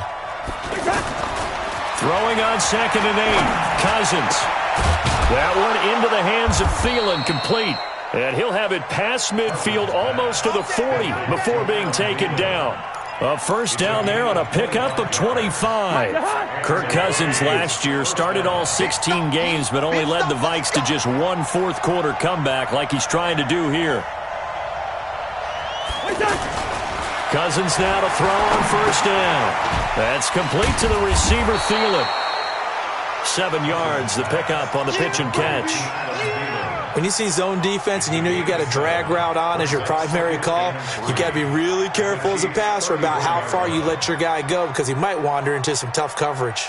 [SPEAKER 1] Throwing on 2nd and 8. Cousins. That one into the hands of Thielen, complete. And he'll have it past midfield almost to the 40 before being taken down. A first down there on a pickup of 25. Kirk Cousins last year started all 16 games but only led the Vikes to just one fourth-quarter comeback like he's trying to do here. Cousins now to throw on first down. That's complete to the receiver, Thielen. 7 yards, the pickup on the pitch and catch.
[SPEAKER 3] When you see zone defense and you know you got a drag route on as your primary call, you got to be really careful as a passer about how far you let your guy go because he might wander into some tough coverage.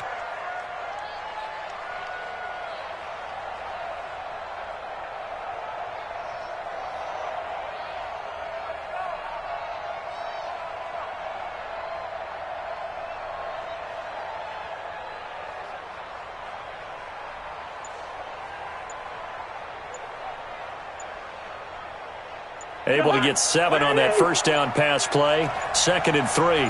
[SPEAKER 1] Able to get 7 on that first down pass play. 2nd and 3.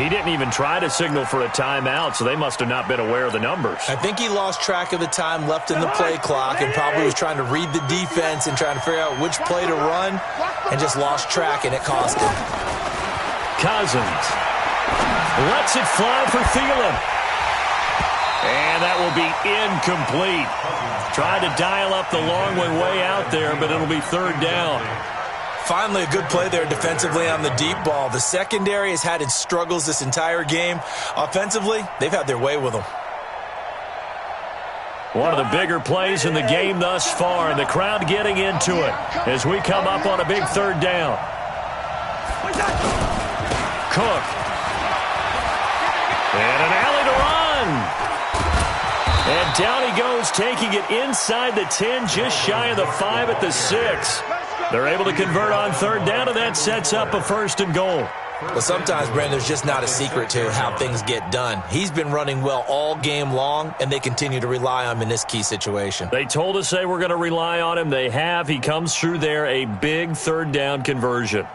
[SPEAKER 1] He didn't even try to signal for a timeout, so they must have not been aware of the numbers.
[SPEAKER 3] I think he lost track of the time left in the play clock and probably was trying to read the defense and trying to figure out which play to run and just lost track, and it cost him.
[SPEAKER 1] Cousins lets it fly for Thielen. And that will be incomplete. Tried to dial up the long way out there, but it'll be 3rd down.
[SPEAKER 3] Finally, a good play there defensively on the deep ball. The secondary has had its struggles this entire game. Offensively, they've had their way with them.
[SPEAKER 1] One of the bigger plays in the game thus far, and the crowd getting into it as we come up on a big 3rd down. Cook. And an alley to run. And down he goes, taking it inside the 10, just shy of the 5 at the 6. They're able to convert on 3rd down, and that sets up a 1st and goal.
[SPEAKER 3] Well, sometimes, Brandon, there's just not a secret to how things get done. He's been running well all game long, and they continue to rely on him in this key situation.
[SPEAKER 1] They told us they were going to rely on him. They have. He comes through there, a big 3rd down conversion.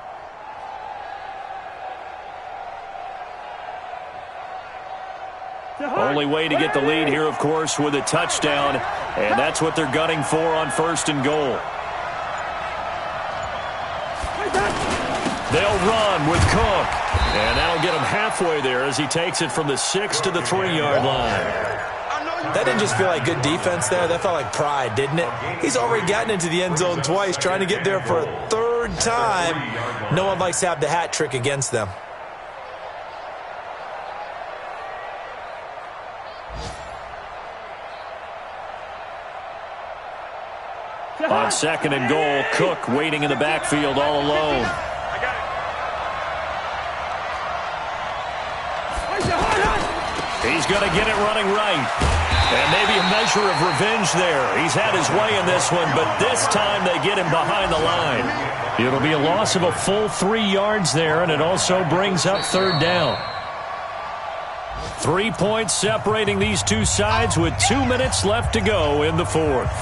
[SPEAKER 1] Only way to get the lead here, of course, with a touchdown, and that's what they're gunning for on 1st and goal. They'll run with Cook, and that'll get him halfway there as he takes it from the 6 to the 3-yard line.
[SPEAKER 3] That didn't just feel like good defense there. That felt like pride, didn't it? He's already gotten into the end zone twice, trying to get there for a 3rd time. No one likes to have the hat trick against them.
[SPEAKER 1] On 2nd and goal, Cook waiting in the backfield all alone. He's going to get it running right. And maybe a measure of revenge there. He's had his way in this one, but this time they get him behind the line. It'll be a loss of a full 3 yards there, and it also brings up 3rd down. 3 points separating these two sides with 2 minutes left to go in the 4th.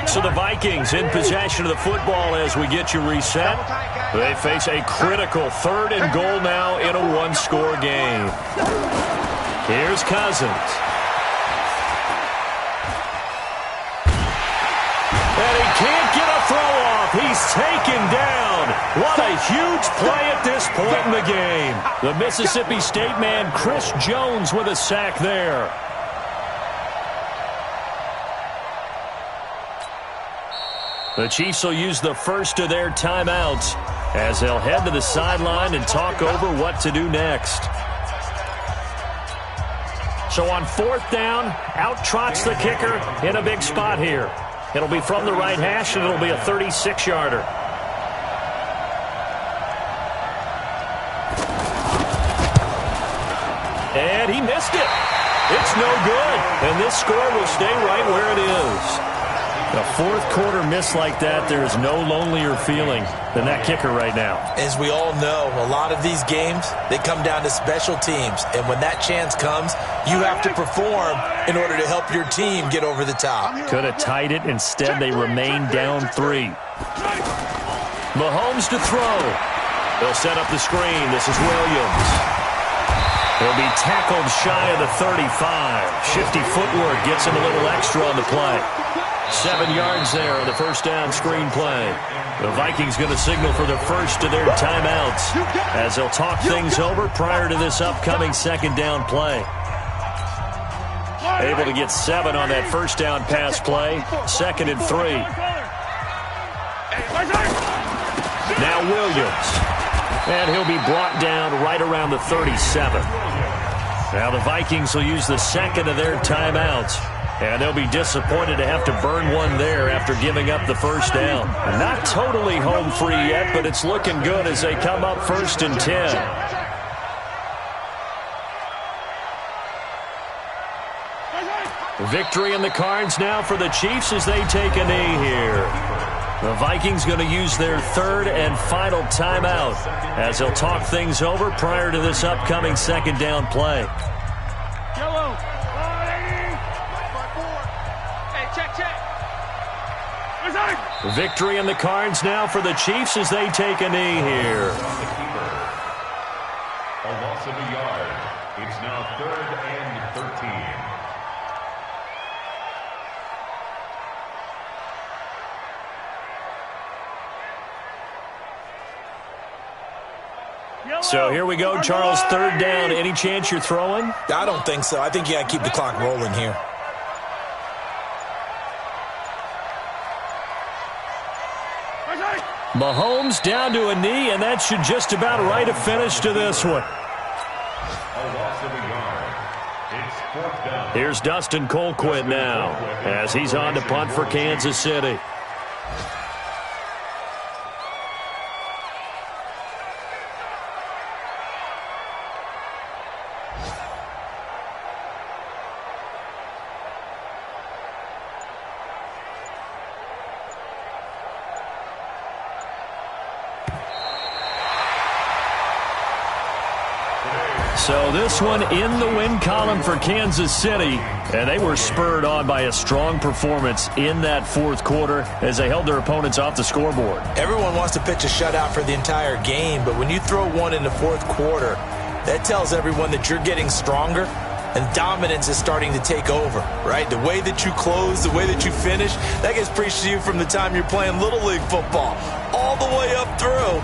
[SPEAKER 1] So the Vikings in possession of the football as we get you reset. They face a critical 3rd and goal now in a 1-score game. Here's Cousins. And he can't get a throw off. He's taken down. What a huge play at this point in the game. The Mississippi State man, Chris Jones, with a sack there. The Chiefs will use the first of their timeouts as they'll head to the sideline and talk over what to do next. So on 4th down, out trots the kicker in a big spot here. It'll be from the right hash, and it'll be a 36-yarder. And he missed it. It's no good, and this score will stay right where it is. A fourth quarter miss like that, there is no lonelier feeling than that kicker right now.
[SPEAKER 3] As we all know, a lot of these games, they come down to special teams. And when that chance comes, you have to perform in order to help your team get over the top.
[SPEAKER 1] Could have tied it. Instead, they remain down 3. Mahomes to throw. They'll set up the screen. This is Williams. He'll be tackled shy of the 35. Shifty footwork gets him a little extra on the play. 7 yards there on the first down screen play. The Vikings going to signal for the first of their timeouts as they'll talk things over prior to this upcoming second down play. Able to get 7 on that first down pass play. 2nd and 3. Now Williams. And he'll be brought down right around the 37. Now the Vikings will use the second of their timeouts. And they'll be disappointed to have to burn one there after giving up the first down. Not totally home free yet, but it's looking good as they come up 1st and 10. Victory in the cards now for the Chiefs as they take a knee here. The Vikings going to use their 3rd and final timeout as they'll talk things over prior to this upcoming second down play.
[SPEAKER 5] Yellow.
[SPEAKER 1] Victory in the cards now for the Chiefs as they take a knee here.
[SPEAKER 4] A loss of a yard. It's now 3rd and 13.
[SPEAKER 1] So here we go, Charles, 3rd down. Any chance you're throwing?
[SPEAKER 3] I don't think so. I think you got to keep the clock rolling here.
[SPEAKER 1] Mahomes down to a knee, and that should just about write a finish to this one.
[SPEAKER 4] A loss of a yard. It's 4th down.
[SPEAKER 1] Here's Dustin Colquitt now as he's on to punt for Kansas City. So this one in the win column for Kansas City, and they were spurred on by a strong performance in that 4th quarter as they held their opponents off the scoreboard.
[SPEAKER 3] Everyone wants to pitch a shutout for the entire game, but when you throw one in the 4th quarter, that tells everyone that you're getting stronger and dominance is starting to take over, right? The way that you close, the way that you finish, that gets preached to you from the time you're playing Little League football all the way up through.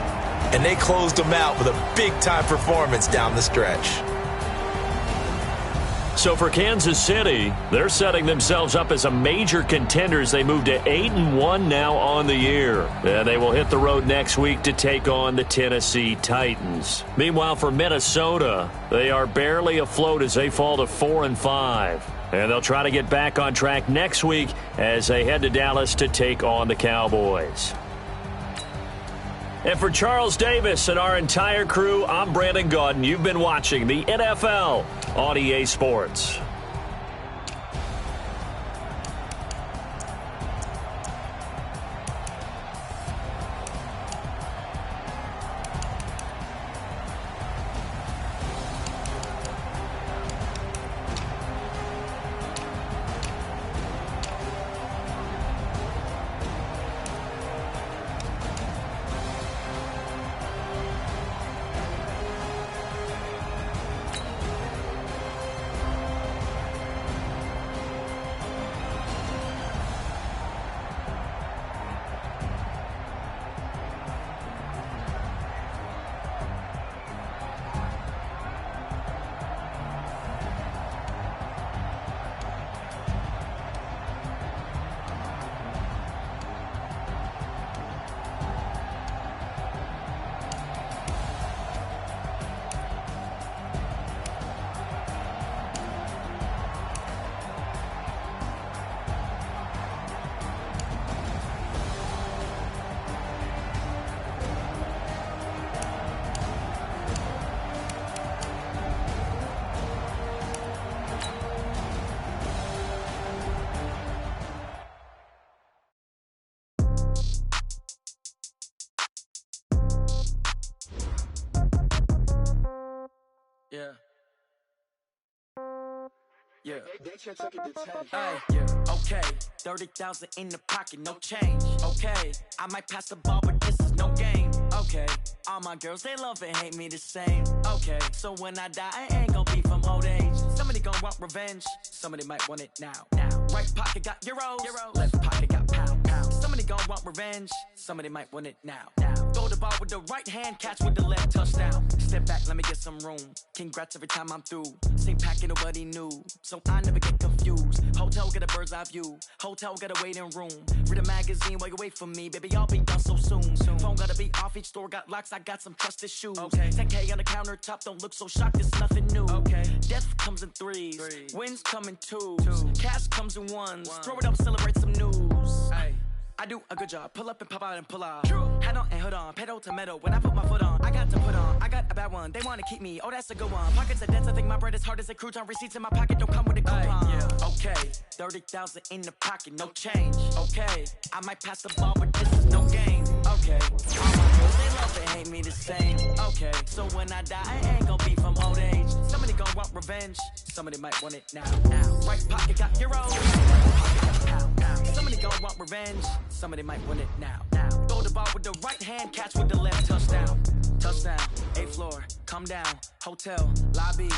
[SPEAKER 3] And they closed them out with a big-time performance down the stretch.
[SPEAKER 1] So for Kansas City, they're setting themselves up as a major contender as they move to 8-1 now on the year. And they will hit the road next week to take on the Tennessee Titans. Meanwhile, for Minnesota, they are barely afloat as they fall to 4-5. And they'll try to get back on track next week as they head to Dallas to take on the Cowboys. And for Charles Davis and our entire crew, I'm Brandon Gaudin. You've been watching the NFL on EA Sports.
[SPEAKER 6] Yeah. Yeah.
[SPEAKER 2] They can't take it to 10.
[SPEAKER 6] Hey, yeah. Okay. 30,000 in the pocket, no change. Okay. I might pass the ball, but this is no game. Okay. All my girls, they love and hate me the same. Okay. So when I die, I ain't gon' be from old age. Somebody gon' want revenge. Somebody might want it now. Right pocket got euros. Left pocket got pound. Somebody gon' want revenge. Somebody might want it now. Throw the ball with the right hand, catch with the left, touchdown. Step back, let me get some room. Congrats every time I'm through. Same packet, nobody knew. So I never get confused. Hotel get a bird's eye view. Hotel get a waiting room. Read a magazine while you wait for me. Baby, I'll be done so soon. Phone gotta be off, each store got locks. I got some trusted shoes. 10K on the countertop, don't look so shocked, it's nothing new. Death comes in threes. Wins come in twos. Cash comes in ones. Throw it up, celebrate some news. I do a good job. Pull up and pop out and pull out. Head on and hood on. Pedal to metal. When I put my foot on, I got to put on. I got a bad one. They want to keep me. Oh, that's a good one. Pockets are dense. I think my bread is hard as a crouton. Receipts in my pocket don't come with a coupon. Okay. 30,000 in the pocket. No change. Okay. I might pass the ball, but this is no game. Okay. All my girls, they love and hate me the same. Okay. So when I die, I ain't gonna be from old age. Somebody gon' want revenge. Somebody might want it now. Right pocket got euros. Left pocket got pound. Somebody gon' want revenge. Somebody might want it now. Throw the ball with the right hand, catch with the left, touchdown. Touchdown, 8th floor, come down. Hotel, lobby.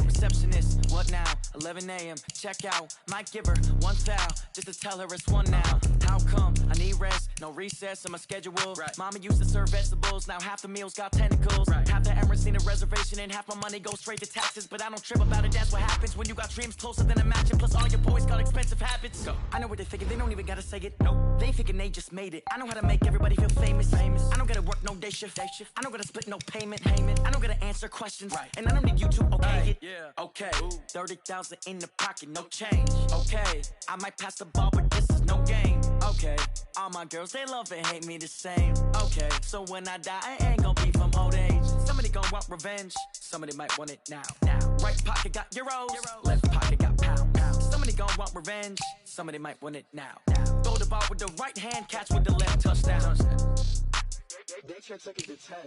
[SPEAKER 6] Receptionist, what now? 11 a.m., check out. Might give her one foul, just to tell her it's one now. How come? I need rest, no recess in my schedule. Mama used to serve vegetables, now half the meals got tentacles. Half the Emirates need a reservation and half my money goes straight to taxes. But I don't trip about it, that's what happens when you got dreams closer than a match. And plus all your boys got expensive habits. I know what they thinking, they don't even gotta say it. They thinking they just made it. I know how to make everybody feel famous. I don't gotta work no day shift. I don't gotta split no payment. I don't gotta answer questions. And I don't need you to okay it. Okay, 30,000 in the pocket, no change. Okay, I might pass the ball, but this is no game. Okay, all my girls, they love and hate me the same. Okay, so when I die, I ain't gonna be from old age. Somebody gon' want revenge. Somebody might want it now. Right pocket got euros. Left pocket got pound. Somebody gon' want revenge. Somebody might want it now. Throw the ball with the right hand, catch with the left, touchdown.
[SPEAKER 2] They can't take it to 10.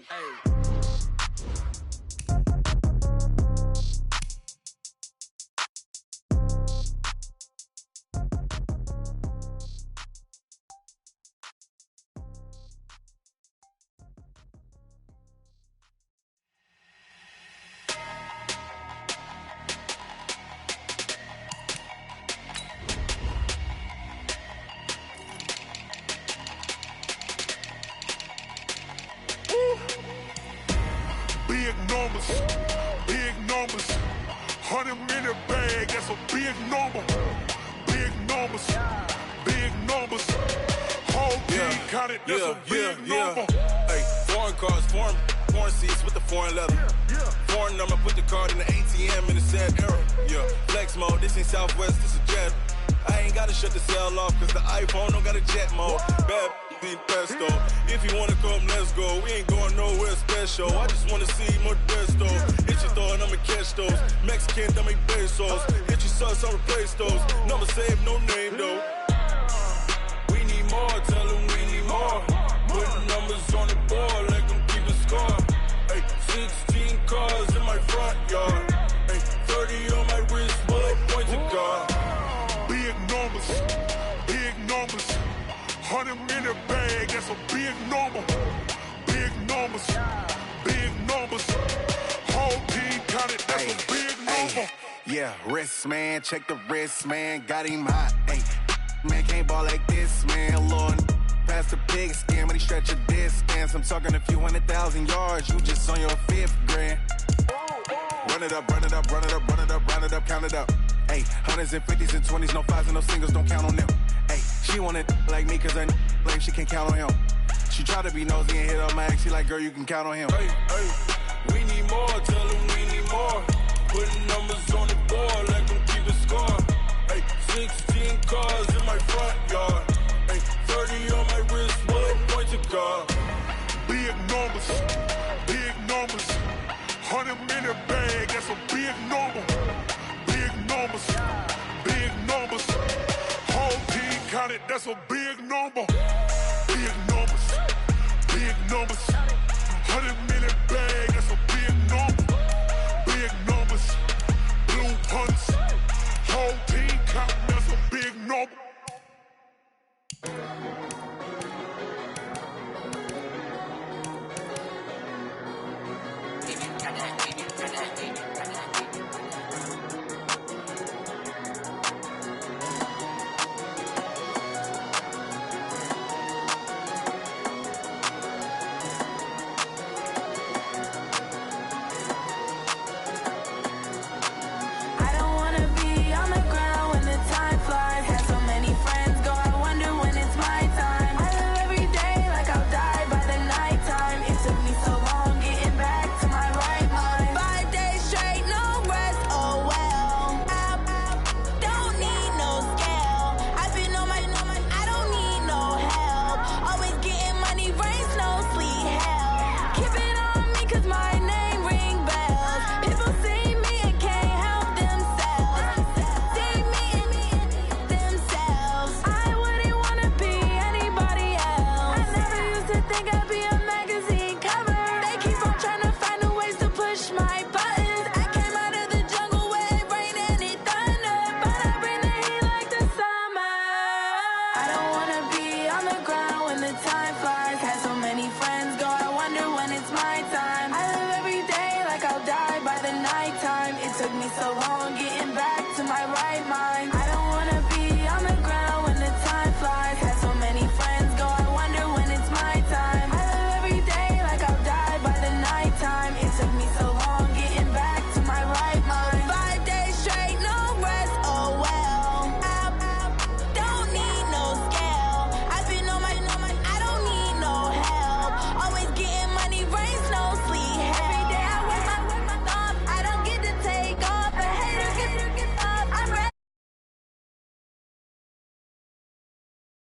[SPEAKER 7] Big numbers, 100-minute bag, that's a big number. Big numbers, whole team counted, that's a big number.
[SPEAKER 8] Hey, foreign cars, foreign seats with the foreign leather. Foreign number, put the card in the ATM in the sad era. Flex mode, this ain't Southwest, this a jet. I ain't gotta shut the cell off, cause the iPhone don't got a jet mode. Bad in pesto. If you wanna come, let's go. We ain't going nowhere special. I just wanna see Modesto. Hit your throw and I'ma catch those. Mexican, I make pesos. Hit your sauce, I'll replace those. Number save, no name though. We need more, tell them we need more. Put the numbers on the board, let them keep a score. Hey, 16 cars in my front yard. Hey, 30 on my wrist, bullet points to God.
[SPEAKER 7] Big numbers, 100-minute bag, that's a big number. Big numbers, whole team counted, that's a big number.
[SPEAKER 9] Yeah, wrist man, check the wrist man, got him hot. Ay, man can't ball like this, man. Lord, past the pig skin when he stretch a distance. I'm talking a few 100,000 yards, you just on your 5th grand. Run it up, count it up. Ay, 100s and 50s and 20s, no 5s and no singles, don't count on them. Ay, she want it like me cause her lame, she can't count on him. She try to be nosy and hit up my ex, she like, girl, you can count on him.
[SPEAKER 8] Hey, we need more, tell them we need more. Putting numbers on the board, let them keep a score. Hey, 16 cars in my front yard. Hey, 30 on my wrist, bullet point to God.
[SPEAKER 7] Big numbers, 100-minute bag, that's a big number. Big numbers, whole team counted, that's a big number. Big numbers, 100 million.